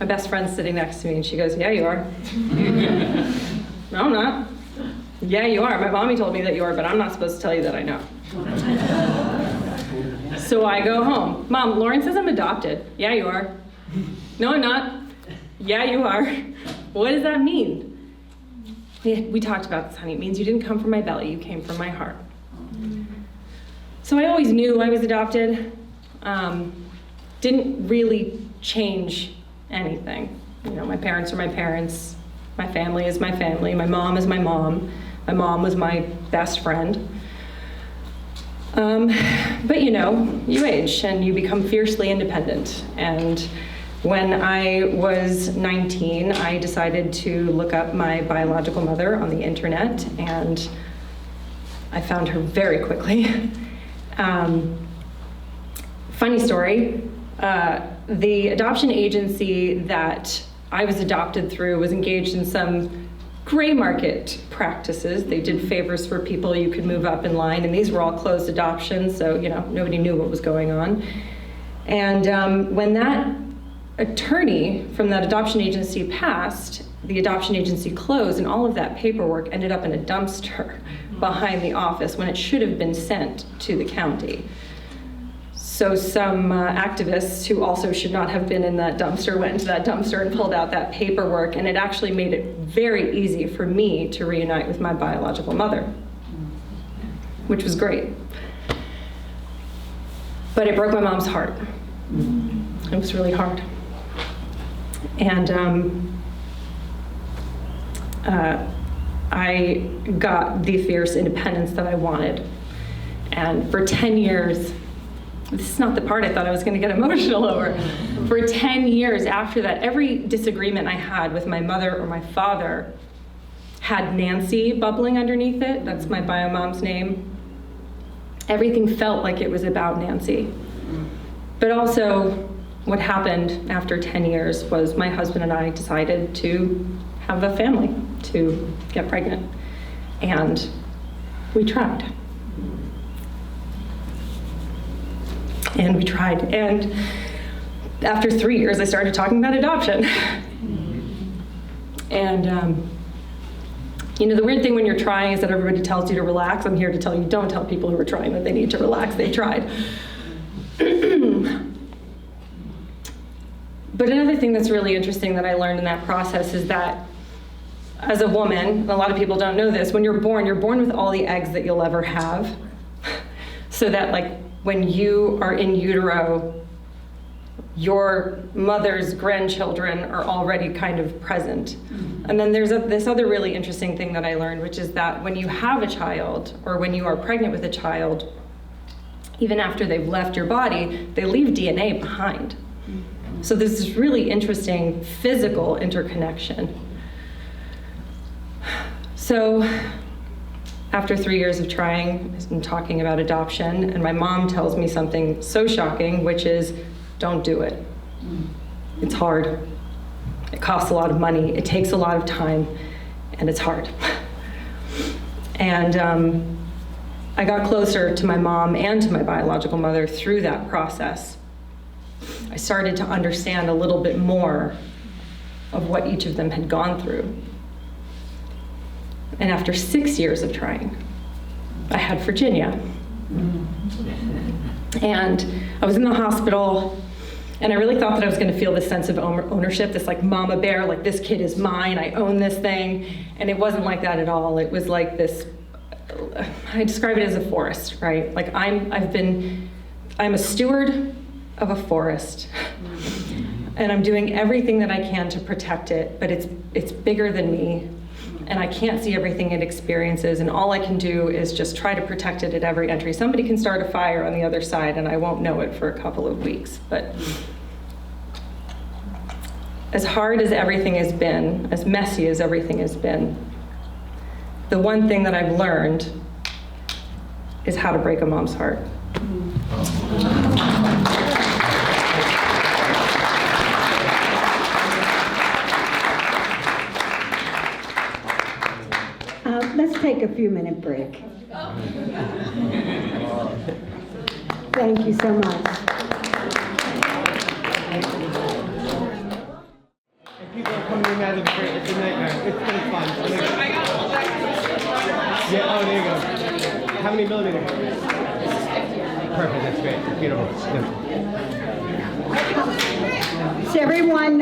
My best friend's sitting next to me, and she goes, yeah, you are. No, I'm not. Yeah, you are. My mommy told me that you are, but I'm not supposed to tell you that I know. So I go home. Mom, Lauren says I'm adopted. Yeah, you are. No, I'm not. Yeah, you are. What does that mean? We talked about this, honey. It means you didn't come from my belly, you came from my heart. So I always knew I was adopted. Didn't really change anything. You know, my parents are my parents. My family is my family. My mom is my mom. My mom was my best friend. But you know, you age and you become fiercely independent. And when I was 19, I decided to look up my biological mother on the internet, and I found her very quickly. Funny story, the adoption agency that I was adopted through was engaged in some gray market practices. They did favors for people. You could move up in line, and these were all closed adoptions, so you know, nobody knew what was going on. And when that attorney from that adoption agency passed, the adoption agency closed, and all of that paperwork ended up in a dumpster behind the office when it should have been sent to the county. So some activists who also should not have been in that dumpster went into that dumpster and pulled out that paperwork, and it actually made it very easy for me to reunite with my biological mother, which was great. But it broke my mom's heart. It was really hard. And I got the fierce independence that I wanted. And for 10 years, this is not the part I thought I was going to get emotional over. For 10 years after that, every disagreement I had with my mother or my father had Nancy bubbling underneath it. That's my bio mom's name. Everything felt like it was about Nancy. But also, what happened after 10 years was my husband and I decided to have a family, to get pregnant. And we tried. And we tried. And after 3 years, I started talking about adoption. And you know, the weird thing when you're trying is that everybody tells you to relax. I'm here to tell you, don't tell people who are trying that they need to relax. They tried. But another thing that's really interesting that I learned in that process is that as a woman, and a lot of people don't know this, when you're born with all the eggs that you'll ever have. So that like when you are in utero, your mother's grandchildren are already kind of present. And then there's this other really interesting thing that I learned, which is that when you have a child, or when you are pregnant with a child, even after they've left your body, they leave DNA behind. So there's this really interesting physical interconnection. So after 3 years of trying and talking about adoption, and my mom tells me something so shocking, which is, don't do it. It's hard. It costs a lot of money. It takes a lot of time, and it's hard. And I got closer to my mom and to my biological mother through that process. I started to understand a little bit more of what each of them had gone through. And after 6 years of trying, I had Virginia. And I was in the hospital, and I really thought that I was going to feel this sense of ownership, this like mama bear, like this kid is mine, I own this thing. And it wasn't like that at all. It was like this, I describe it as a forest, right? Like I'm a steward of a forest. And I'm doing everything that I can to protect it, but it's bigger than me. And I can't see everything it experiences, and all I can do is just try to protect it at every entry. Somebody can start a fire on the other side, and I won't know it for a couple of weeks. But as hard as everything has been, as messy as everything has been, the one thing that I've learned is how to break a mom's heart. Let's take a few minute break. Thank you so much. People are coming in and out of the break. It's a nightmare. It's been fun. Yeah, oh, there you go. How many millimeters? Perfect, that's great. Beautiful. Yeah. So everyone,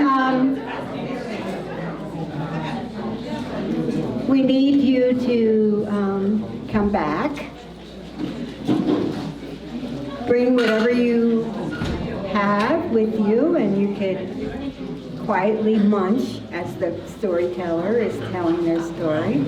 we need you to come back. Bring whatever you have with you, and you could quietly munch as the storyteller is telling their story.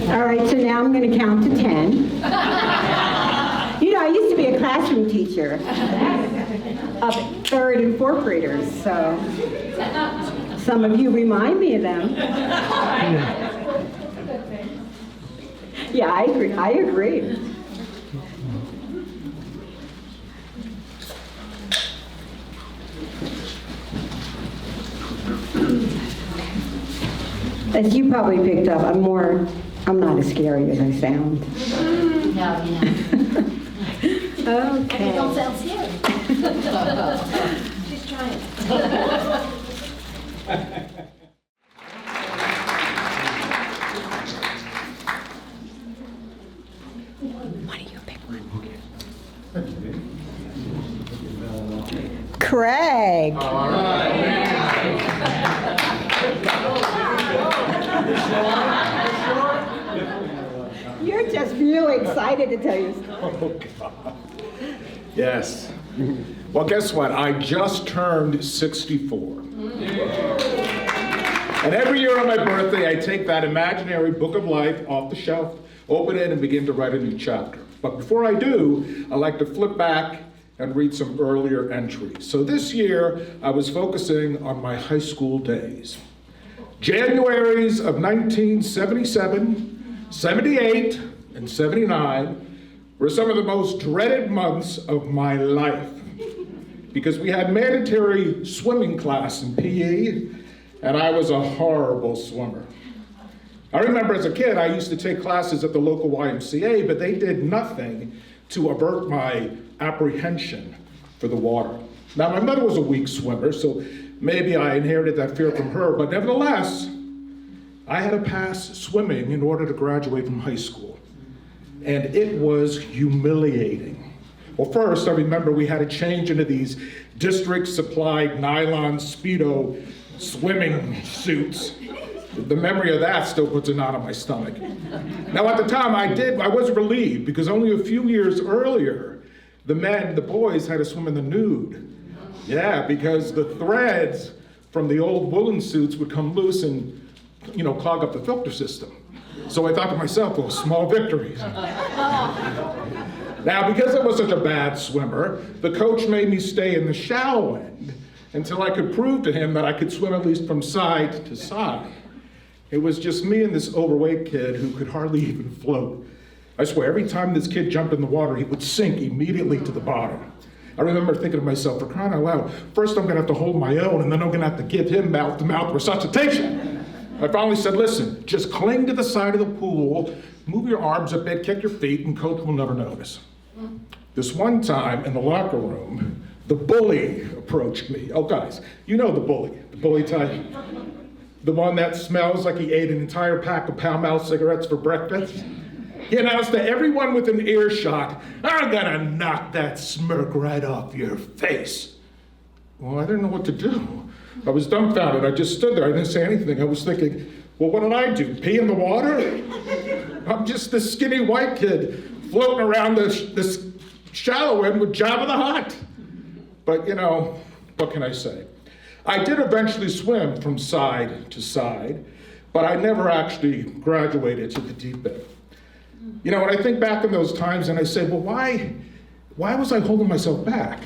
All right, so now I'm going to count to 10. You know, I used to be a classroom teacher of 3rd and 4th graders, so some of you remind me of them. Yeah, I agree. As you probably picked up, I'm not as scary as I sound. No, you're not. Okay. You don't sound scary. She's trying. Why don't you pick one? Craig. You're just really excited to tell your story. Oh, God. Yes. Well, guess what? I just turned 64. And every year on my birthday, I take that imaginary book of life off the shelf, open it, and begin to write a new chapter. But before I do, I like to flip back and read some earlier entries. So this year, I was focusing on my high school days. Januaries of 1977, 78, and 79 were some of the most dreaded months of my life because we had mandatory swimming class in PE, and I was a horrible swimmer. I remember as a kid, I used to take classes at the local YMCA, but they did nothing to avert my apprehension for the water. Now, my mother was a weak swimmer, so maybe I inherited that fear from her, but nevertheless, I had to pass swimming in order to graduate from high school. And it was humiliating. Well, first, I remember we had to change into these district-supplied nylon Speedo swimming suits. The memory of that still puts a knot on my stomach. Now, at the time, I was relieved because only a few years earlier, the boys had to swim in the nude. Yeah, because the threads from the old woolen suits would come loose and, clog up the filter system. So I thought to myself, well, small victories. Now, because I was such a bad swimmer, the coach made me stay in the shallow end until I could prove to him that I could swim at least from side to side. It was just me and this overweight kid who could hardly even float. I swear, every time this kid jumped in the water, he would sink immediately to the bottom. I remember thinking to myself, for crying out loud, first I'm gonna have to hold my own, and then I'm gonna have to give him mouth-to-mouth resuscitation. I finally said, listen, just cling to the side of the pool, move your arms a bit, kick your feet, and coach will never notice. This one time in the locker room, the bully approached me. Oh, guys, you know the bully type. The one that smells like he ate an entire pack of Pall Mall cigarettes for breakfast. He announced to everyone within earshot, I'm gonna knock that smirk right off your face. Well, I didn't know what to do. I was dumbfounded. I just stood there. I didn't say anything. I was thinking, well, what did I do? Pee in the water? I'm just this skinny white kid floating around this shallow end with Jabba the Hutt. But, you know, what can I say? I did eventually swim from side to side, but I never actually graduated to the deep end. You know, when I think back in those times and I say, well, why was I holding myself back?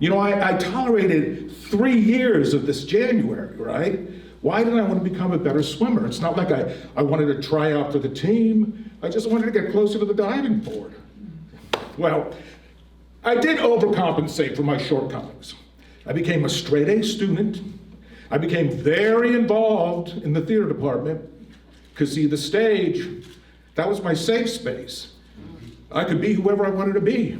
You know, I tolerated 3 years of this January, right? Why didn't I want to become a better swimmer? It's not like I wanted to try out for the team. I just wanted to get closer to the diving board. Well, I did overcompensate for my shortcomings. I became a straight A student. I became very involved in the theater department, because see, the stage, that was my safe space. I could be whoever I wanted to be.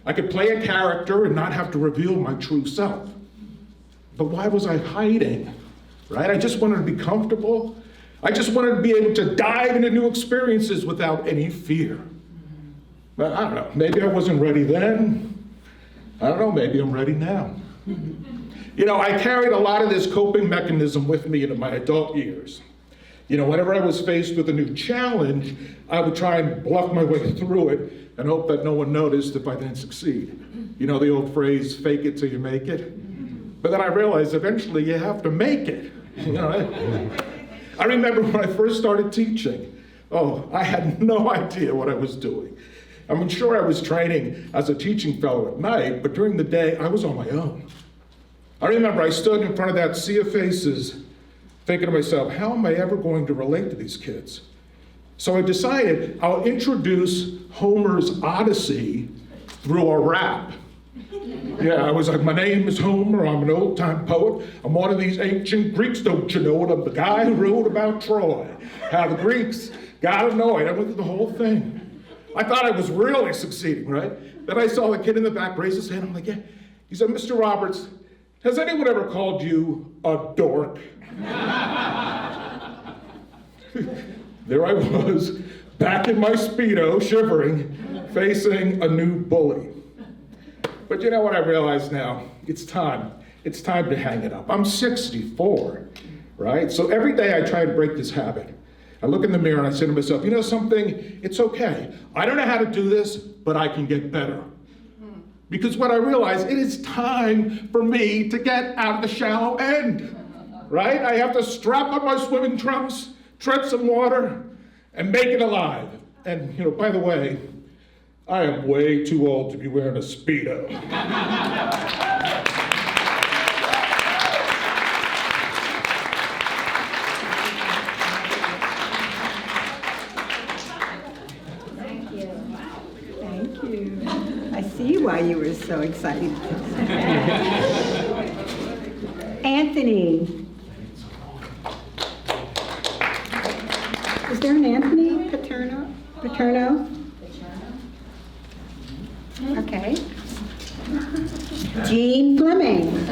I could play a character and not have to reveal my true self. But why was I hiding, right? I just wanted to be comfortable. I just wanted to be able to dive into new experiences without any fear. But I don't know, maybe I wasn't ready then. I don't know, maybe I'm ready now. You know, I carried a lot of this coping mechanism with me into my adult years. You know, whenever I was faced with a new challenge, I would try and bluff my way through it and hope that no one noticed if I didn't succeed. You know the old phrase, fake it till you make it? But then I realized eventually you have to make it. You know, I remember when I first started teaching, I had no idea what I was doing. I mean, sure, I was training as a teaching fellow at night, but during the day, I was on my own. I remember I stood in front of that sea of faces thinking to myself, how am I ever going to relate to these kids? So I decided I'll introduce Homer's Odyssey through a rap. Yeah, I was like, my name is Homer, I'm an old-time poet. I'm one of these ancient Greeks, don't you know it? I'm the guy who wrote about Troy, how the Greeks got annoyed. I went through the whole thing. I thought I was really succeeding, right? Then I saw the kid in the back raise his hand. I'm like, yeah. He said, Mr. Roberts, has anyone ever called you a dork? There I was, back in my Speedo, shivering, facing a new bully. But you know what I realize now? It's time. It's time to hang it up. I'm 64, right? So every day I try to break this habit. I look in the mirror and I say to myself, you know something? It's okay. I don't know how to do this, but I can get better. Because what I realize, it is time for me to get out of the shallow end, right? I have to strap on my swimming trunks, tread some water, and make it alive. And, you know, by the way, I am way too old to be wearing a Speedo. I see why you were so excited. Anthony. Is there an Anthony Paterno? Okay. Jean Fleming.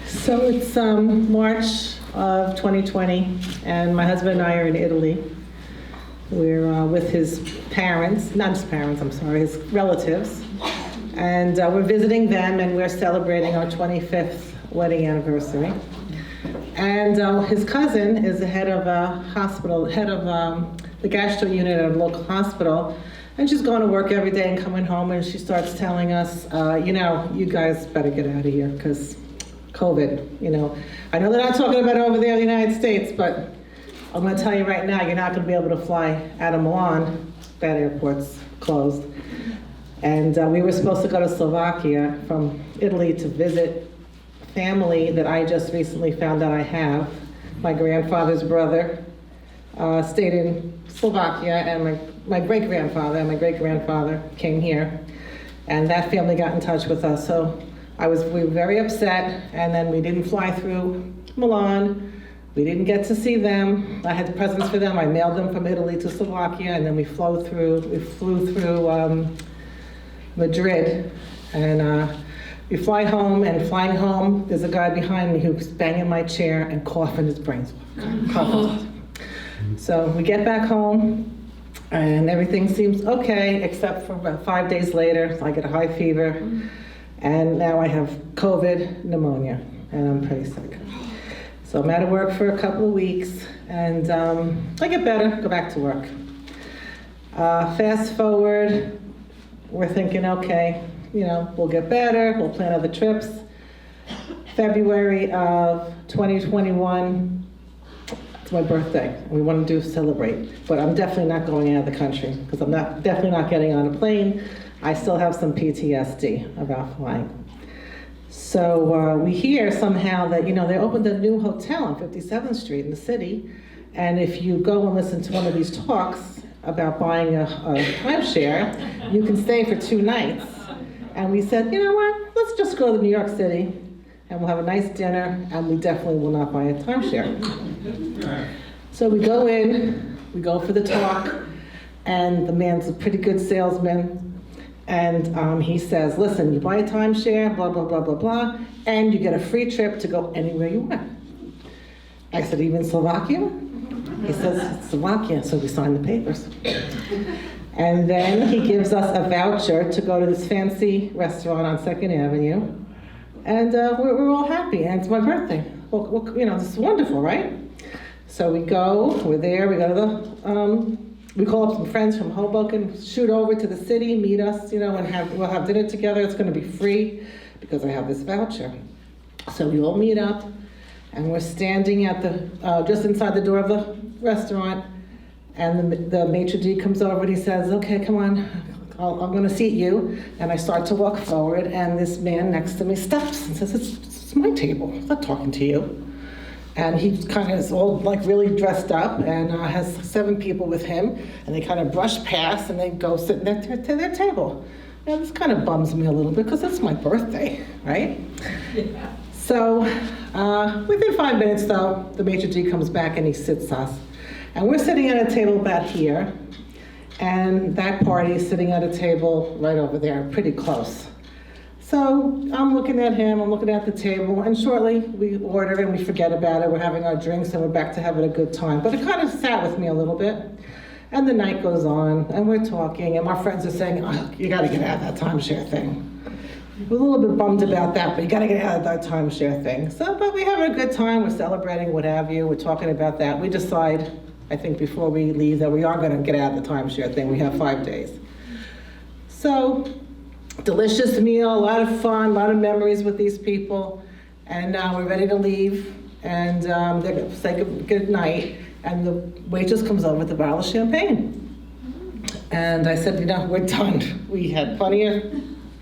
So it's March of 2020, and my husband and I are in Italy. We're with his parents, not his parents, I'm sorry, his relatives. And we're visiting them, and we're celebrating our 25th wedding anniversary. And his cousin is the head of a hospital, head of the gastro unit at a local hospital. And she's going to work every day and coming home, and she starts telling us, you know, you guys better get out of here, because COVID, you know. I know they're not talking about it over there in the United States, but I'm going to tell you right now, you're not going to be able to fly out of Milan. That airport's closed. And we were supposed to go to Slovakia from Italy to visit family that I just recently found out I have. My grandfather's brother stayed in Slovakia, and my great-grandfather and my great-grandfather came here. And that family got in touch with us. So we were very upset, and then we didn't fly through Milan. We didn't get to see them. I had presents for them. I mailed them from Italy to Slovakia, and then we flew through Madrid. And We fly home, and flying home, there's a guy behind me who's banging my chair and coughing his brains off. So we get back home, and everything seems okay, except for about 5 days later, I get a high fever, and now I have COVID pneumonia, and I'm pretty sick. So I'm out of work for a couple of weeks, and I get better, go back to work. Fast forward, we're thinking, okay, we'll get better, we'll plan other trips. February of 2021, it's my birthday. We want to celebrate, but I'm definitely not going out of the country because I'm definitely not getting on a plane. I still have some PTSD about flying. So we hear somehow that, they opened a new hotel on 57th Street in the city, and if you go and listen to one of these talks about buying a timeshare, you can stay for 2 nights. And we said, you know what, let's just go to New York City, and we'll have a nice dinner, and we definitely will not buy a timeshare. So we go in, we go for the talk, and the man's a pretty good salesman, and he says, listen, you buy a timeshare, blah, blah, blah, blah, blah, and you get a free trip to go anywhere you want. I said, even Slovakia? He says, Slovakia, so we signed the papers. And then he gives us a voucher to go to this fancy restaurant on 2nd Avenue, and we're all happy, and it's my birthday. Well, this is wonderful, right? So we go, we're there, we go to we call up some friends from Hoboken, shoot over to the city, meet us, and we'll have dinner together. It's going to be free because I have this voucher. So we all meet up, and we're standing at just inside the door of the restaurant, and the maitre d' comes over and he says, okay, come on, I'm going to seat you. And I start to walk forward, and this man next to me stops and says, it's my table, I'm not talking to you. And he kind of is all really dressed up and has 7 people with him, and they kind of brush past and they go sit to their table. Now this kind of bums me a little bit because it's my birthday, right? Yeah. So within 5 minutes though, the maitre d' comes back and he sits us. And we're sitting at a table about here, and that party is sitting at a table right over there, pretty close. So I'm looking at him, I'm looking at the table, and shortly we order and we forget about it. We're having our drinks and we're back to having a good time. But it kind of sat with me a little bit. And the night goes on, and we're talking, and my friends are saying, oh, you gotta get out of that timeshare thing. We're a little bit bummed about that, but you gotta get out of that timeshare thing. So, but we're having a good time, we're celebrating, what have you, we're talking about that. We decide, I think before we leave, that we are gonna get out of the timeshare thing. We have 5 days. So, delicious meal, a lot of fun, a lot of memories with these people, and now we're ready to leave, and they're gonna say good night, and the waitress comes over with a bottle of champagne. And I said, we're done. We had plenty of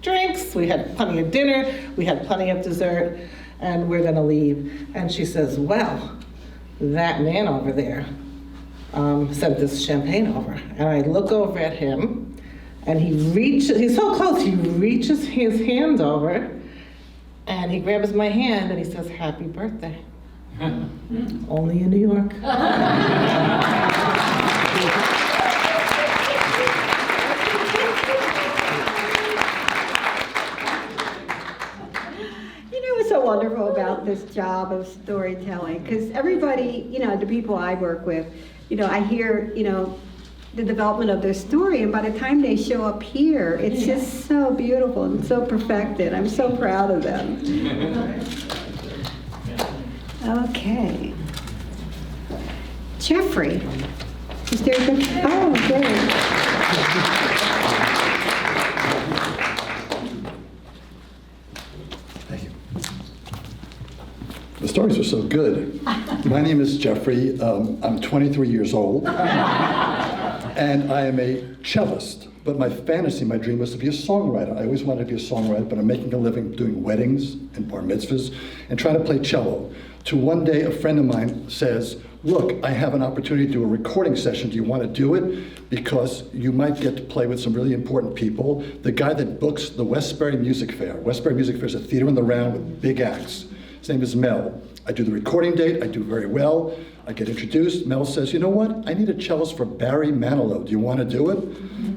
drinks, we had plenty of dinner, we had plenty of dessert, and we're gonna leave. And she says, well, that man over there sent this champagne over. And I look over at him, and he's so close, he reaches his hand over, and he grabs my hand, and he says, happy birthday. Only in New York. What's so wonderful about this job of storytelling? Because everybody, the people I work with, I hear, the development of their story, and by the time they show up here, it's just so beautiful and so perfected. I'm so proud of them. Okay. Jeffrey. Is there a good... Oh, good. The stories are so good. My name is Jeffrey. I'm 23 years old, and I am a cellist. But my fantasy, my dream was to be a songwriter. I always wanted to be a songwriter, but I'm making a living doing weddings and bar mitzvahs and trying to play cello. To one day, a friend of mine says, look, I have an opportunity to do a recording session. Do you want to do it? Because you might get to play with some really important people. The guy that books the Westbury Music Fair. Westbury Music Fair is a theater in the round with big acts. His name is Mel. I do the recording date, I do very well. I get introduced. Mel says, you know what? I need a cellist for Barry Manilow. Do you want to do it?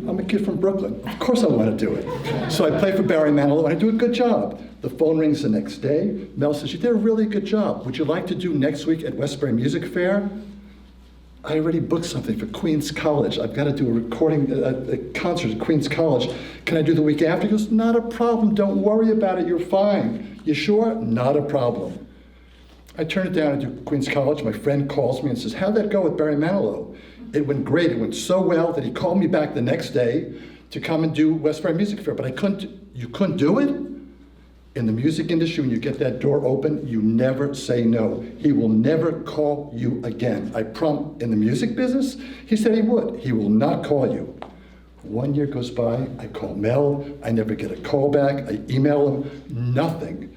I'm a kid from Brooklyn. Of course I want to do it. So I play for Barry Manilow and I do a good job. The phone rings the next day. Mel says, you did a really good job. Would you like to do next week at Westbury Music Fair? I already booked something for Queens College. I've got to do a recording, a concert at Queens College. Can I do the week after? He goes, not a problem. Don't worry about it. You're fine. You sure? Not a problem. I turn it down and do Queens College. My friend calls me and says, how'd that go with Barry Manilow? It went great. It went so well that he called me back the next day to come and do Westbury Music Fair. But you couldn't do it? In the music industry, when you get that door open, you never say no. He will never call you again. I promise. In the music business, he said he would. He will not call you. 1 year goes by, I call Mel, I never get a call back, I email him, nothing.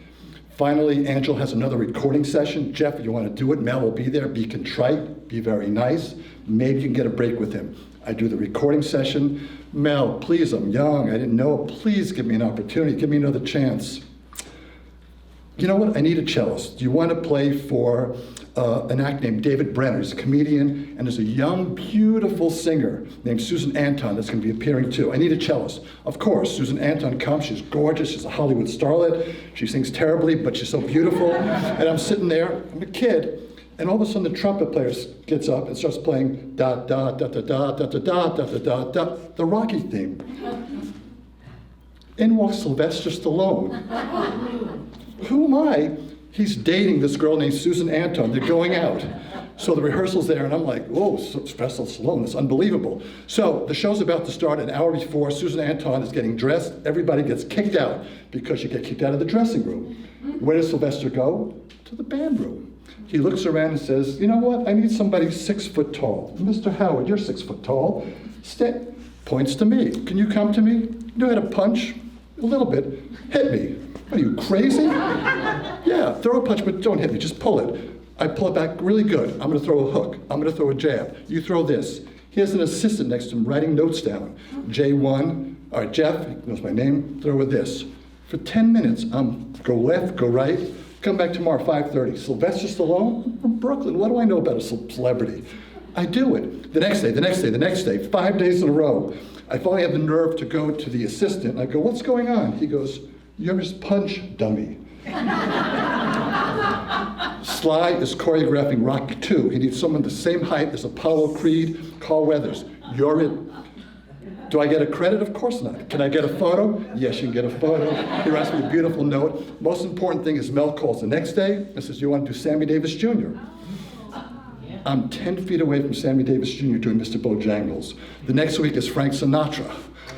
Finally, Angel has another recording session. Jeff, if you want to do it, Mel will be there. Be contrite, be very nice. Maybe you can get a break with him. I do the recording session. Mel, please, I'm young, I didn't know. Please give me an opportunity, give me another chance. You know what, I need a cellist. Do you want to play for an act named David Brenner? He's a comedian, and there's a young, beautiful singer named Susan Anton that's going to be appearing too. I need a cellist. Of course, Susan Anton comes, she's gorgeous, she's a Hollywood starlet, she sings terribly, but she's so beautiful. And I'm sitting there, I'm a kid, and all of a sudden the trumpet player gets up and starts playing da da da da da da da da da da da, the Rocky theme. In walks Sylvester Stallone. Who am I? He's dating this girl named Susan Anton. They're going out. So the rehearsal's there, and I'm like, whoa, Sylvester Stallone, that's unbelievable. So the show's about to start an hour before. Susan Anton is getting dressed. Everybody gets kicked out because you get kicked out of the dressing room. Where does Sylvester go? To the band room. He looks around and says, you know what? I need somebody 6 foot tall. Mr. Howard, you're 6 foot tall. Points to me. Can you come to me? You know how to punch? A little bit. Hit me. Are you crazy? Yeah, throw a punch, but don't hit me, just pull it. I pull it back really good. I'm gonna throw a hook. I'm gonna throw a jab. You throw this. He has an assistant next to him writing notes down. J1, all right, Jeff, he knows my name, throw with this. For 10 minutes, go left, go right, come back tomorrow, 5:30. Sylvester Stallone? I'm from Brooklyn, what do I know about a celebrity? I do it. The next day, the next day, the next day, 5 days in a row. I finally have the nerve to go to the assistant. I go, what's going on? He goes, you're his punch dummy. Sly is choreographing Rocky II. He needs someone the same height as Apollo Creed, Carl Weathers. You're it. Do I get a credit? Of course not. Can I get a photo? Yes, you can get a photo. He writes me a beautiful note. Most important thing is Mel calls the next day and says, you want to do Sammy Davis Jr.? I'm 10 feet away from Sammy Davis Jr. doing Mr. Bojangles. The next week is Frank Sinatra.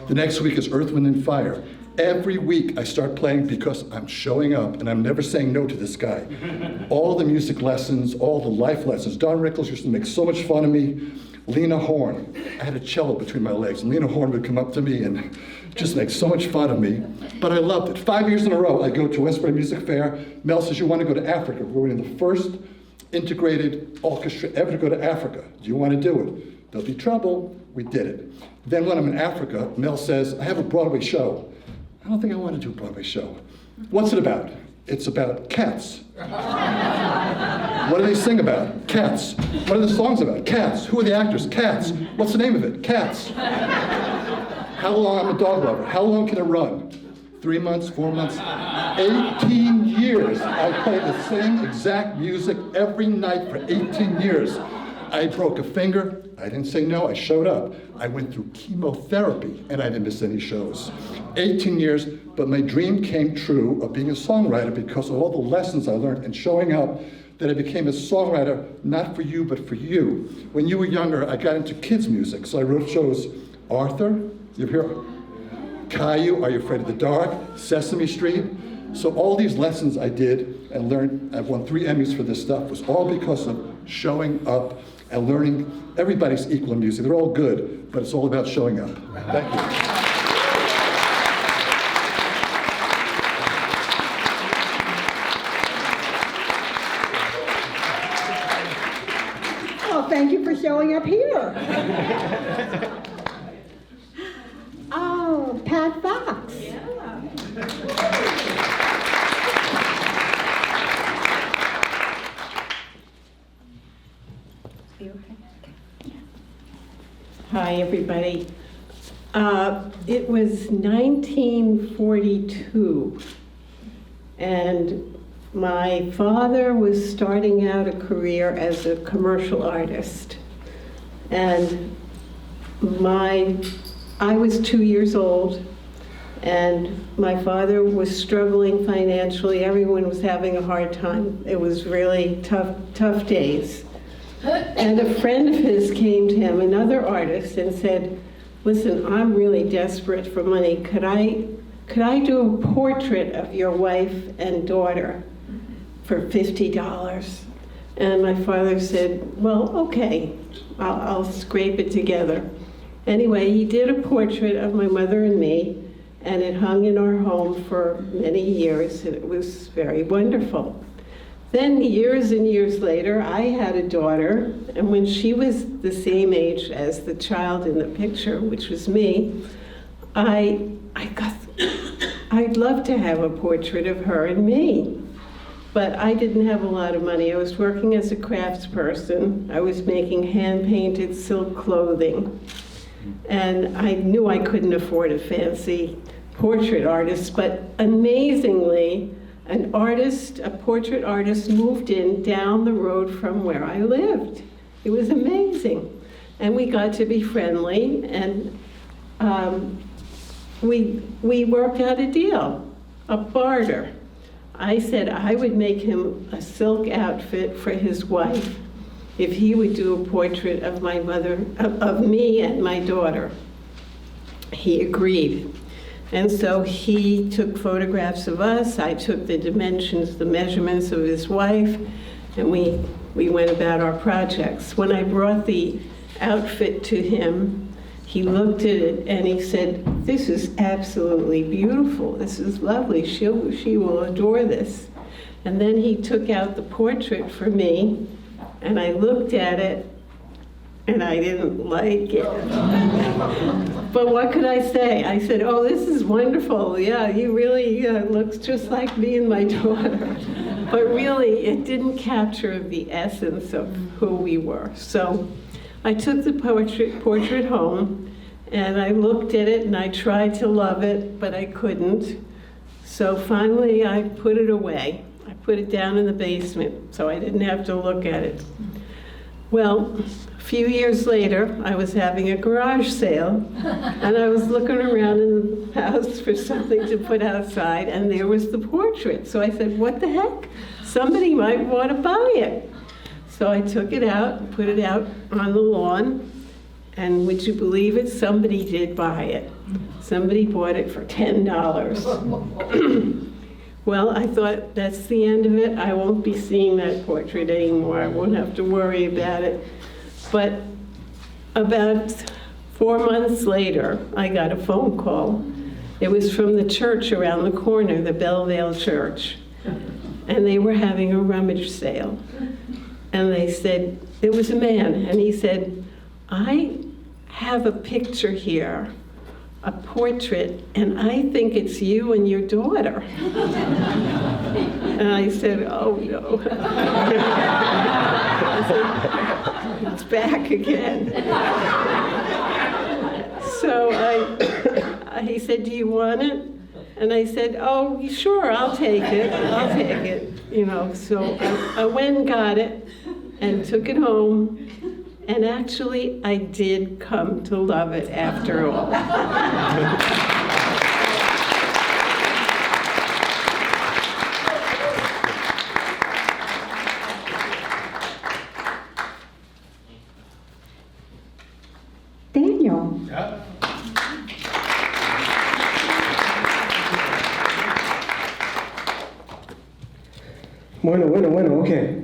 The next week is Earth, Wind, and Fire. Every week I start playing because I'm showing up and I'm never saying no to this guy. All the music lessons, all the life lessons. Don Rickles used to make so much fun of me. Lena Horne, I had a cello between my legs, and Lena Horne would come up to me and just make so much fun of me. But I loved it. 5 years in a row, I go to Westbury Music Fair. Mel says, you want to go to Africa? We're in the first integrated orchestra ever to go to Africa. Do you want to do it? There'll be trouble. We did it. Then when I'm in Africa, Mel says, I have a Broadway show. I don't think I want to do a Broadway show. What's it about? It's about cats. What do they sing about? Cats. What are the songs about? Cats. Who are the actors? Cats. What's the name of it? Cats. How long? I'm a dog lover. How long can it run? 3 months, 4 months, 18 years. I played the same exact music every night for 18 years. I broke a finger. I didn't say no. I showed up. I went through chemotherapy, and I didn't miss any shows. 18 years, but my dream came true of being a songwriter because of all the lessons I learned and showing up, that I became a songwriter, not for you, but for you. When you were younger, I got into kids' music, so I wrote shows. Arthur, you hear? Caillou, Are You Afraid of the Dark? Sesame Street. So all these lessons I did and learned, I've won 3 Emmys for this stuff, was all because of showing up and learning. Everybody's equal in music. They're all good, but it's all about showing up. Thank you. Oh, thank you for showing up here. Oh, Pat Fox. Hi, everybody. It was 1942, and my father was starting out a career as a commercial artist. And I was 2 years old, and my father was struggling financially. Everyone was having a hard time. It was really tough days. And a friend of his came to him, another artist, and said, listen, I'm really desperate for money. Could I do a portrait of your wife and daughter for $50? And my father said, well, okay, I'll scrape it together. Anyway, he did a portrait of my mother and me, and it hung in our home for many years, and it was very wonderful. Then years and years later, I had a daughter, and when she was the same age as the child in the picture, which was me, I'd love to have a portrait of her and me. But I didn't have a lot of money. I was working as a craftsperson. I was making hand-painted silk clothing. And I knew I couldn't afford a fancy portrait artist, but amazingly, a portrait artist moved in down the road from where I lived. It was amazing. And we got to be friendly, and we worked out a deal, a barter. I said I would make him a silk outfit for his wife if he would do a portrait of my mother, of me and my daughter. He agreed. And so he took photographs of us. I took the dimensions, the measurements of his wife, and we went about our projects. When I brought the outfit to him, he looked at it and he said, this is absolutely beautiful. This is lovely. She will adore this. And then he took out the portrait for me, and I looked at it, and I didn't like it. But what could I say? I said, oh, this is wonderful. Yeah, he really looks just like me and my daughter. But really, it didn't capture the essence of who we were. So I took the portrait home, and I looked at it, and I tried to love it, but I couldn't. So finally, I put it away. I put it down in the basement, so I didn't have to look at it. Well, a few years later, I was having a garage sale, and I was looking around in the house for something to put outside, and there was the portrait. So I said, what the heck? Somebody might want to buy it. So I took it out and put it out on the lawn, and would you believe it? Somebody did buy it. Somebody bought it for $10. Well, I thought, that's the end of it. I won't be seeing that portrait anymore. I won't have to worry about it. But about 4 months later, I got a phone call. It was from the church around the corner, the Bellevale Church. And they were having a rummage sale. And they said, there was a man, and he said, I have a picture here, a portrait, and I think it's you and your daughter. And I said, oh no. I said, it's back again. So he said, do you want it? And I said, oh, sure, I'll take it. I'll take it. You know, so I went and got it and took it home. And actually, I did come to love it after all. Daniel. Yeah. Bueno, okay.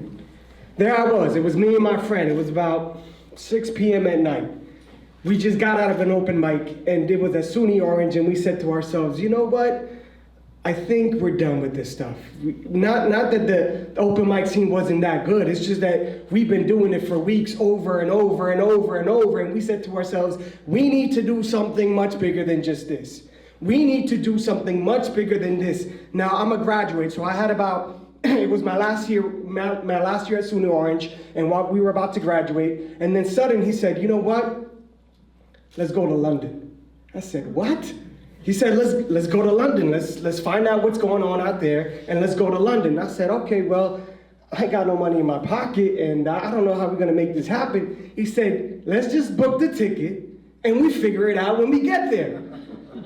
There I was. It was me and my friend. It was about 6 p.m. at night. We just got out of an open mic, and it was a SUNY Orange, and we said to ourselves, you know what? I think we're done with this stuff. Not that the open mic scene wasn't that good. It's just that we've been doing it for weeks over and over and over and over, and we said to ourselves, we need to do something much bigger than just this. We need to do something much bigger than this. Now, I'm a graduate, so I had about it was my last year at SUNY Orange, and while we were about to graduate, and then suddenly he said, you know what? Let's go to London. I said, what? He said, let's go to London. Let's find out what's going on out there, and let's go to London. I said, okay, well, I ain't got no money in my pocket, and I don't know how we're gonna make this happen. He said, let's just book the ticket, and we figure it out when we get there.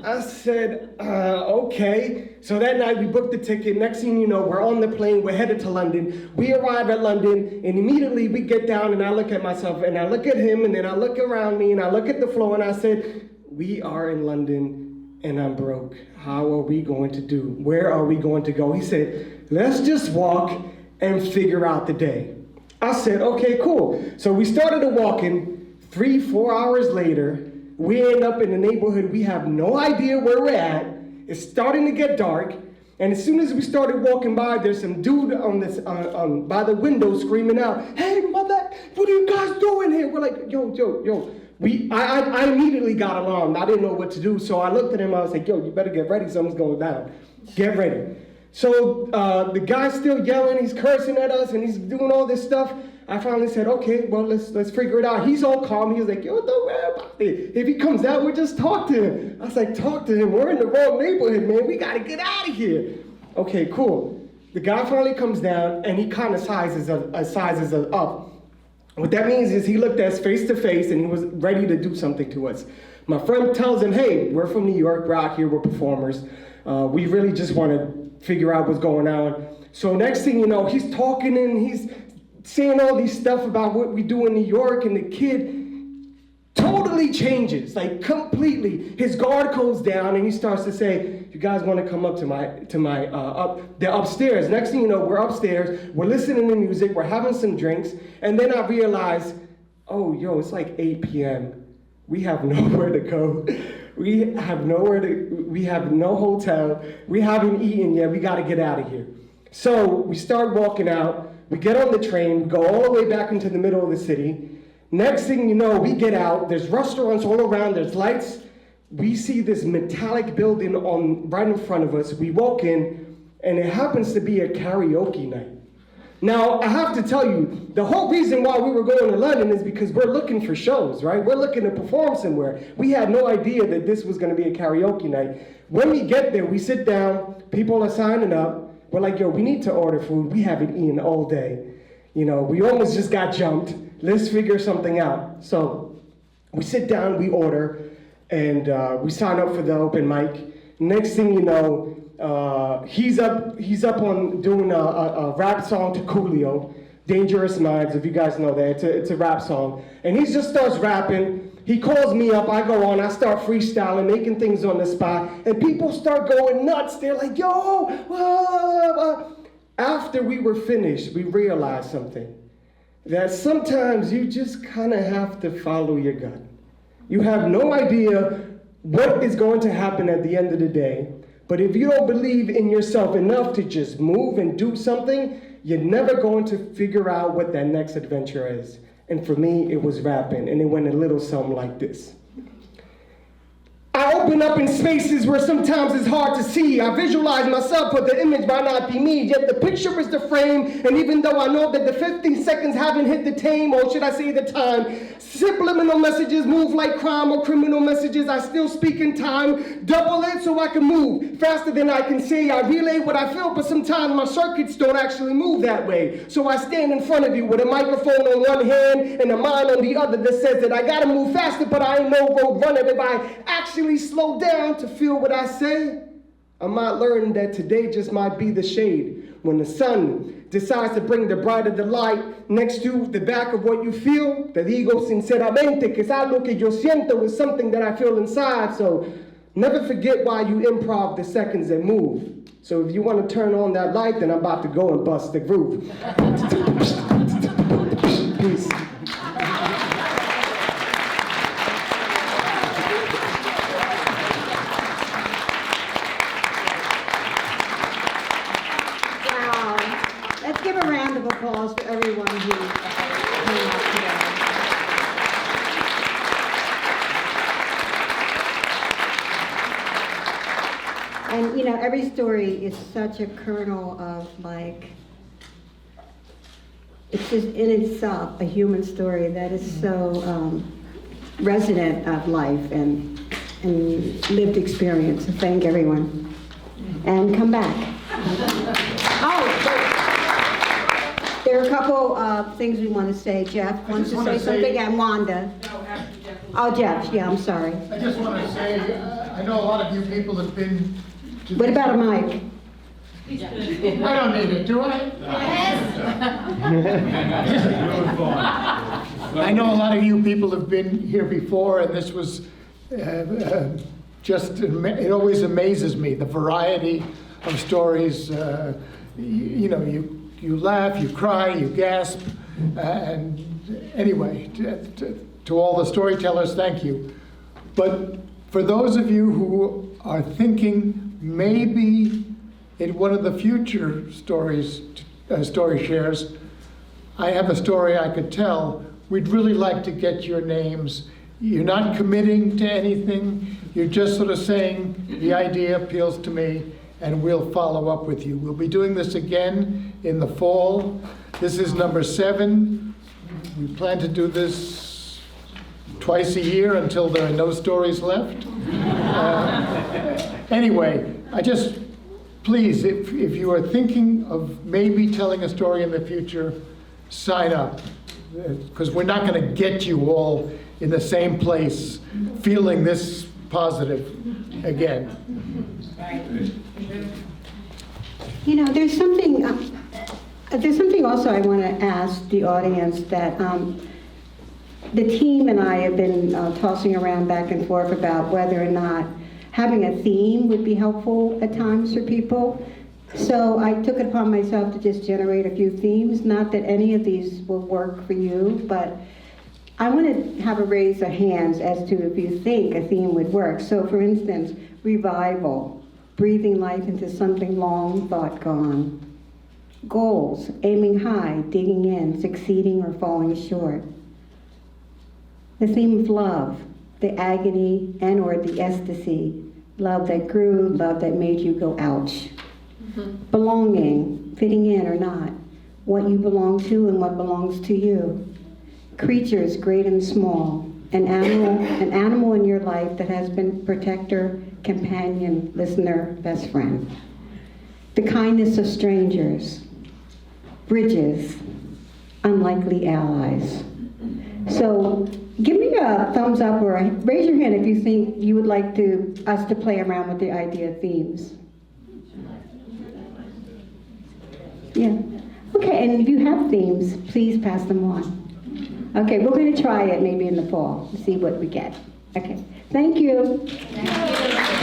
I said, okay. So that night we booked the ticket. Next thing you know, we're on the plane, we're headed to London. We arrive at London, and immediately we get down, and I look at myself, and I look at him, and then I look around me, and I look at the floor, and I said, we are in London, and I'm broke. How are we going to do? Where are we going to go? He said, let's just walk and figure out the day. I said, okay, cool. So we started walking. 3-4 hours later, we end up in a neighborhood we have no idea where we're at. It's starting to get dark, and as soon as we started walking by, there's some dude on this by the window screaming out, "Hey, mother, what are you guys doing here?" We're like, yo. I immediately got alarmed. I didn't know what to do, so I looked at him. I was like, yo, you better get ready. Something's going down. Get ready. So the guy's still yelling. He's cursing at us, and he's doing all this stuff. I finally said, okay, well, let's figure it out. He's all calm. He was like, yo, don't worry about it. If he comes out, we'll just talk to him. I was like, talk to him. We're in the wrong neighborhood, man. We got to get out of here. Okay, cool. The guy finally comes down, and he kind of sizes us up. What that means is he looked at us face to face, and he was ready to do something to us. My friend tells him, hey, we're from New York. We're out here. We're performers. We really just want to figure out what's going on. So next thing you know, he's talking, and he's saying all these stuff about what we do in New York, and the kid totally changes, like completely. His guard goes down, and he starts to say, "You guys want to come up they're upstairs." Next thing you know, we're upstairs, we're listening to music, we're having some drinks, and then I realize, oh, yo, it's like 8 p.m. We have nowhere to go. We have no hotel. We haven't eaten yet. We got to get out of here. So we start walking out. We get on the train, go all the way back into the middle of the city. Next thing you know, we get out. There's restaurants all around. There's lights. We see this metallic building right in front of us. We walk in, and it happens to be a karaoke night. Now, I have to tell you, the whole reason why we were going to London is because we're looking for shows, right? We're looking to perform somewhere. We had no idea that this was going to be a karaoke night. When we get there, we sit down. People are signing up. We're like, yo, we need to order food. We haven't eaten all day. You know, we almost just got jumped. Let's figure something out. So we sit down, we order, and we sign up for the open mic. Next thing you know, he's up on doing a rap song to Coolio, Dangerous Minds, if you guys know that. It's a rap song. And he just starts rapping. He calls me up, I go on, I start freestyling, making things on the spot, and people start going nuts. They're like, yo, After we were finished, we realized something. That sometimes you just kind of have to follow your gut. You have no idea what is going to happen at the end of the day, but if you don't believe in yourself enough to just move and do something, you're never going to figure out what that next adventure is. And for me, it was rapping, and it went a little something like this. I open up in spaces where sometimes it's hard to see. I visualize myself, but the image might not be me. Yet the picture is the frame, and even though I know that the 15 seconds haven't hit the tame, or should I say the time, subliminal messages move like crime or criminal messages. I still speak in time. Double it so I can move faster than I can say. I relay what I feel, but sometimes my circuits don't actually move that way. So I stand in front of you with a microphone on one hand and a mind on the other that says that I gotta move faster, but I ain't no road runner. If I actually slow down to feel what I say, I might learn that today just might be the shade. When the sun decides to bring the bright of the light next to the back of what you feel, te digo sinceramente que es algo que yo siento is something that I feel inside. So never forget why you improv the seconds that move. So if you want to turn on that light, then I'm about to go and bust the groove. Peace. Give a round of applause for everyone who came out today. And you know, every story is such a kernel of like it's just in itself a human story that is so resident of life and lived experience. So thank everyone. And come back. Oh, there are a couple of things we want to say. Jeff wants to say something, and Wanda. Oh, Jeff, yeah, I'm sorry. I just want to say, I know a lot of you people have been to What about a mic? I don't need it, do I? I know a lot of you people have been here before, and this was it always amazes me, the variety of stories. You know, you laugh, you cry, you gasp, and anyway, to all the storytellers, thank you. But for those of you who are thinking maybe in one of the future story shares, I have a story I could tell. We'd really like to get your names. You're not committing to anything. You're just sort of saying, the idea appeals to me, and we'll follow up with you. We'll be doing this again in the fall. This is number 7. We plan to do this twice a year until there are no stories left. Anyway, please, if you are thinking of maybe telling a story in the future, sign up. Because we're not going to get you all in the same place feeling this positive again. You know, there's something also I want to ask the audience that the team and I have been tossing around back and forth about whether or not having a theme would be helpful at times for people. So I took it upon myself to just generate a few themes. Not that any of these will work for you, but I want to have a raise of hands as to if you think a theme would work. So for instance, revival, breathing life into something long thought gone. Goals, aiming high, digging in, succeeding or falling short. The theme of love, the agony and or the ecstasy, love that grew, love that made you go ouch. Belonging, fitting in or not, what you belong to and what belongs to you. Creatures great and small, an animal in your life that has been protector, companion, listener, best friend. The kindness of strangers, bridges, unlikely allies. So give me a thumbs up or raise your hand if you think you would like us to play around with the idea of themes. Yeah. Okay, and if you have themes, please pass them on. Okay, we're going to try it maybe in the fall to see what we get. Okay, thank you. Thank you.